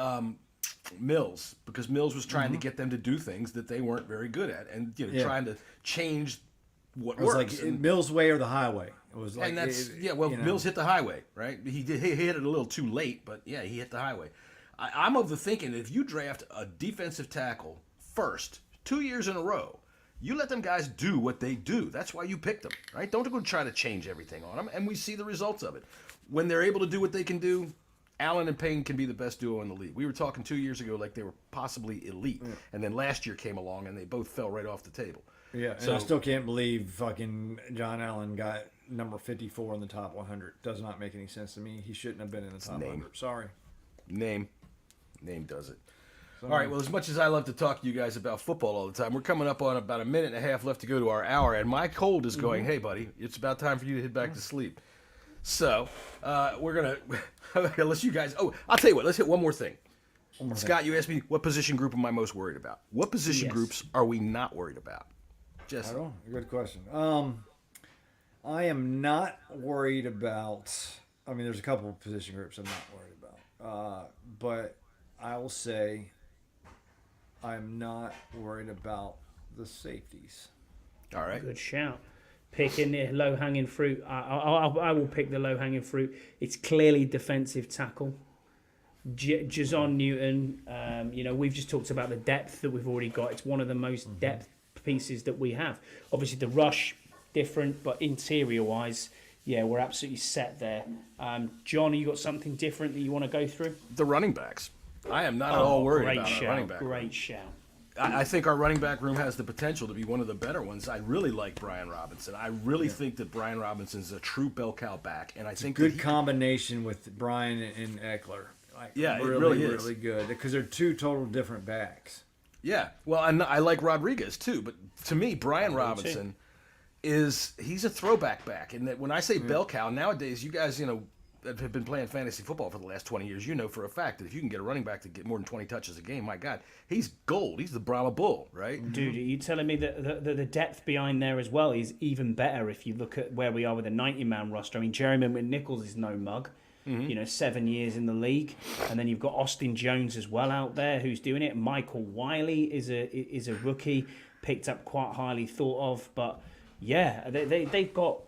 S1: Mills, because Mills was trying to get them to do things that they weren't very good at, and trying to change what works.
S10: Like Mills' way or the highway. It was like,
S1: and that's Mills hit the highway, right? He hit it a little too late, but he hit the highway. I'm of the thinking that if you draft a defensive tackle first 2 years in a row, you let them guys do what they do. That's why you picked them, right? Don't go try to change everything on them, and we see the results of it. When they're able to do what they can do, Allen and Payne can be the best duo in the league. We were talking 2 years ago like they were possibly elite, and then last year came along and they both fell right off the table.
S10: Yeah, and I still can't believe fucking John Allen got number 54 in the top 100. Does not make any sense to me. He shouldn't have been in the top 100. Sorry.
S1: Name does it. All right, well, as much as I love to talk to you guys about football all the time, we're coming up on about a minute and a half left to go to our hour, and my cold is going, hey, buddy, it's about time for you to head back to sleep. So, we're going to, unless you guys, I'll tell you what, let's hit one more thing. Scott, you asked me, what position group am I most worried about? What position groups are we not worried about? Jesse?
S10: I don't know. Good question. I am not worried about, there's a couple of position groups I'm not worried about, but I will say I'm not worried about the safeties.
S1: All right.
S2: Good shout. Picking the low-hanging fruit. I will pick the low-hanging fruit. It's clearly defensive tackle. Jason Newton, we've just talked about the depth that we've already got. It's one of the most depth pieces that we have. Obviously, the rush, different, but interior-wise, we're absolutely set there. John, you got something different that you want to go through?
S1: The running backs. I am not at all worried about our running back.
S2: Great shout.
S1: I think our running back room has the potential to be one of the better ones. I really like Brian Robinson. I really think that Brian Robinson's a true bell cow back, and I think
S10: good combination with Brian and Eckler. Like,
S1: Yeah, it
S10: really,
S1: really is.
S10: really good because they're two total different backs.
S1: Yeah, well, and I like Rodriguez too, but to me, Brian Robinson he's a throwback back, and that when I say bell cow nowadays, you guys, that have been playing fantasy football for the last 20 years, you know for a fact that if you can get a running back to get more than 20 touches a game, my God, he's gold. He's the Brahma Bull, right?
S2: Dude, are you telling me that the depth behind there as well is even better if you look at where we are with a 90-man roster? I mean, Jeremy McNichols is no mug. 7 years in the league, and then you've got Austin Jones as well out there who's doing it. Michael Wiley is a rookie, picked up quite highly thought of, but yeah, they've got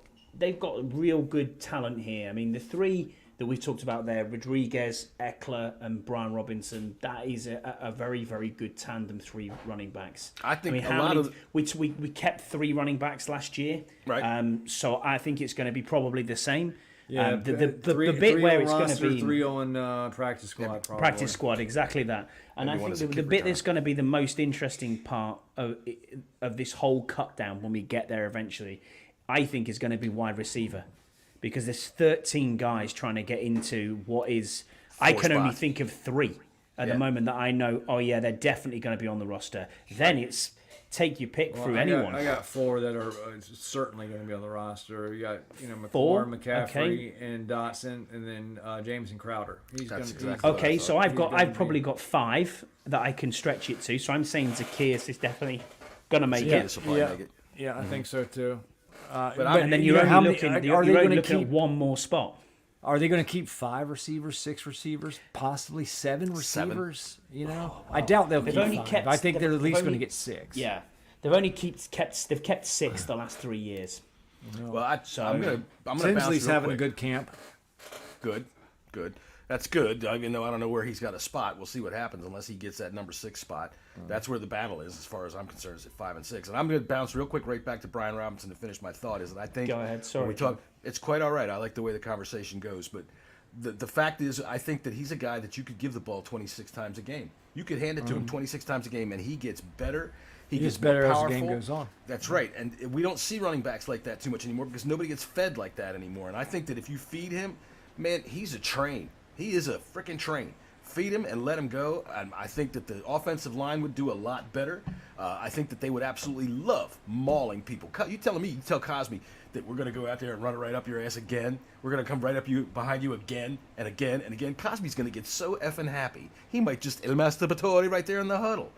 S2: real good talent here. I mean, the three that we've talked about there, Rodriguez, Eckler, and Brian Robinson, that is a very, very good tandem, three running backs.
S1: I think
S2: we kept three running backs last year,
S1: right?
S2: So I think it's going to be probably the same.
S10: Yeah,
S2: the bit where it's going to be
S10: 3 on practice squad. Probably.
S2: Practice squad, exactly that. And I think the bit that's going to be the most interesting part of this whole cut down when we get there eventually, I think, is going to be wide receiver, because there's 13 guys trying to get into what is. I can only think of 3 at the moment that I know. Oh yeah, they're definitely going to be on the roster. Then it's take your pick through anyone.
S10: I got 4 that are certainly going to be on the roster. You got McCoy,
S2: 4?
S10: McCaffrey, and Dotson, and then Jameson Crowder.
S2: Okay, so I've probably got 5 that I can stretch it to. So I'm saying Zacchaeus is definitely going to make it.
S9: Yeah, I think so too.
S2: And then you're only looking at one more spot.
S9: Are they going to keep 5 receivers, 6 receivers, possibly 7 receivers? I doubt they'll keep 5. I think they're at least going to get 6.
S2: Yeah, they've kept 6 the last 3 years.
S1: Well, I'm gonna
S9: Tinsley's having a good camp.
S1: Good. That's good. Even though I don't know where he's got a spot, we'll see what happens unless he gets that number 6 spot. That's where the battle is, as far as I'm concerned, is at 5 and 6. And I'm going to bounce real quick right back to Brian Robinson to finish my thought. Is that I think
S2: go ahead. Sorry.
S1: When we talk, it's quite all right. I like the way the conversation goes, but the fact is, I think that he's a guy that you could give the ball 26 times a game. You could hand it to him 26 times a game, and he gets better. He gets
S9: better
S1: more powerful
S9: as the game goes on.
S1: That's right, and we don't see running backs like that too much anymore because nobody gets fed like that anymore. And I think that if you feed him, man, he's a train. He is a freaking train. Feed him and let him go. I think that the offensive line would do a lot better. I think that they would absolutely love mauling people. You telling me, you tell Cosme that we're going to go out there and run it right up your ass again. We're going to come right up behind you again and again and again. Cosme's going to get so effing happy. He might just El Masturbatore right there in the huddle.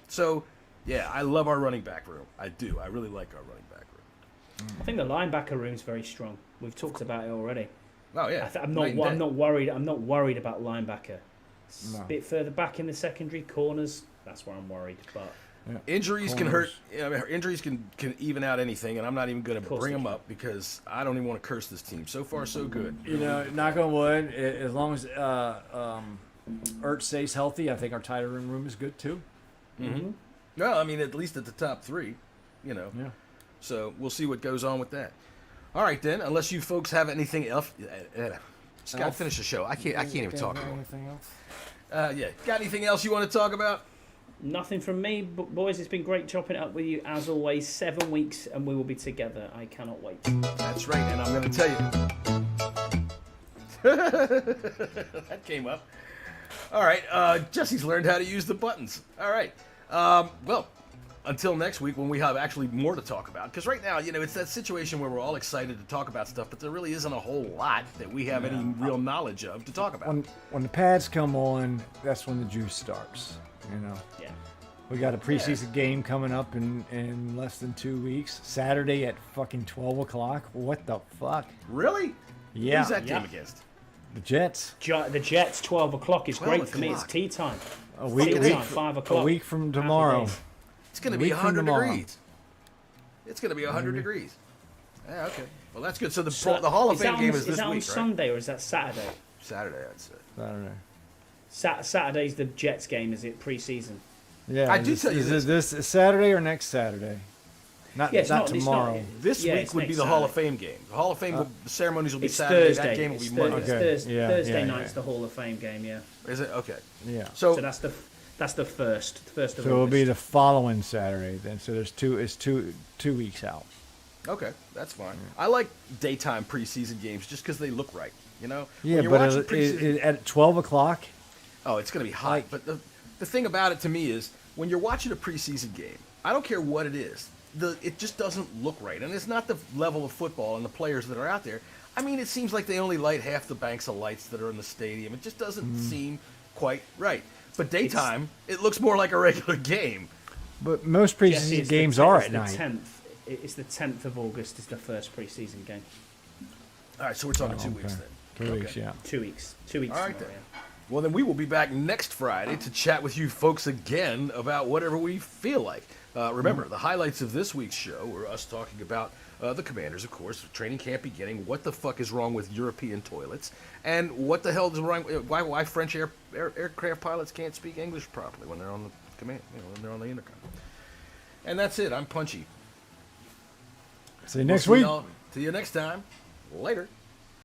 S1: So, yeah, I love our running back room. I do. I really like our running back room.
S2: I think the linebacker room's very strong. We've talked about it already.
S1: Oh yeah,
S2: I'm not worried. I'm not worried about linebacker. A bit further back in the secondary, corners. That's where I'm worried. But
S1: injuries can hurt. Injuries can even out anything, and I'm not even going to bring them up because I don't even want to curse this team. So far, so good.
S9: Knock on wood. As long as Ertz stays healthy, I think our tight end room is good too.
S1: Mm-hmm. No, I mean at least at the top 3. Yeah. So we'll see what goes on with that. All right then, unless you folks have anything else. Scott, finish the show. I can't even talk anymore.
S9: Anything else?
S1: Yeah. Got anything else you want to talk about?
S2: Nothing from me, but boys, it's been great chopping it up with you as always. 7 weeks and we will be together. I cannot wait.
S1: That's right, and I'm going to tell you. That came up. All right, Jesse's learned how to use the buttons. All right. Well, until next week when we have actually more to talk about. Because right now, it's that situation where we're all excited to talk about stuff, but there really isn't a whole lot that we have any real knowledge of to talk about.
S9: When the pads come on, that's when the juice starts.
S2: Yeah.
S9: We got a preseason game coming up in less than 2 weeks. Saturday at fucking 12 o'clock. What the fuck?
S1: Really?
S9: Yeah.
S1: Who's that game against?
S9: The Jets.
S2: The Jets, 12 o'clock is great for me. It's tea time.
S9: A week
S2: 5 o'clock.
S9: A week from tomorrow.
S1: It's going to be 100 degrees. It's going to be 100 degrees. Yeah, okay. Well, that's good. So the Hall of Fame game is this week, right? Is that on
S2: Sunday or is that Saturday?
S1: Saturday, I'd say.
S9: Saturday.
S2: Saturday's the Jets game, is it? Pre-season.
S9: Yeah.
S1: I do tell you
S9: this. Is this Saturday or next Saturday? Not tomorrow.
S1: This week would be the Hall of Fame game. The Hall of Fame the ceremonies will be Saturday.
S2: Thursday.
S1: That game will be Monday.
S2: Thursday night's the Hall of Fame game, yeah.
S1: Is it? Okay.
S9: Yeah.
S1: So
S2: that's the That's the first of
S9: So
S2: August.
S9: it'll be the following Saturday then. So there's two weeks out.
S1: Okay, that's fine. I like daytime preseason games just because they look right. You know.
S9: Yeah,
S1: When you're
S9: but
S1: watching preseason-
S9: at 12 o'clock.
S1: Oh, it's going to be hot. But the thing about it to me is when you're watching a preseason game, I don't care what it is. It just doesn't look right. And it's not the level of football and the players that are out there. I mean, it seems like they only light half the banks of lights that are in the stadium. It just doesn't seem quite right. But daytime, it looks more like a regular game.
S9: But most
S2: Jesse,
S9: preseason
S2: it's
S9: games
S2: the,
S9: are
S2: it's
S9: at
S2: the
S9: night.
S2: 10th. It's the 10th of August is the first preseason game.
S1: All right, so we're talking 2 weeks
S9: okay.
S1: then.
S9: 2 weeks, yeah.
S2: 2 weeks. 2 weeks.
S1: All right,
S2: tomorrow,
S1: then. Well, then we will be back next Friday to chat with you folks again about whatever we feel like. Remember, the highlights of this week's show were us talking about the Commanders, of course, training camp beginning, what the fuck is wrong with European toilets, and what the hell is wrong, why French aircraft pilots can't speak English properly when they're on the command, when they're on the intercom. And that's it. I'm Punchy.
S9: See you next week.
S1: See you next time. Later.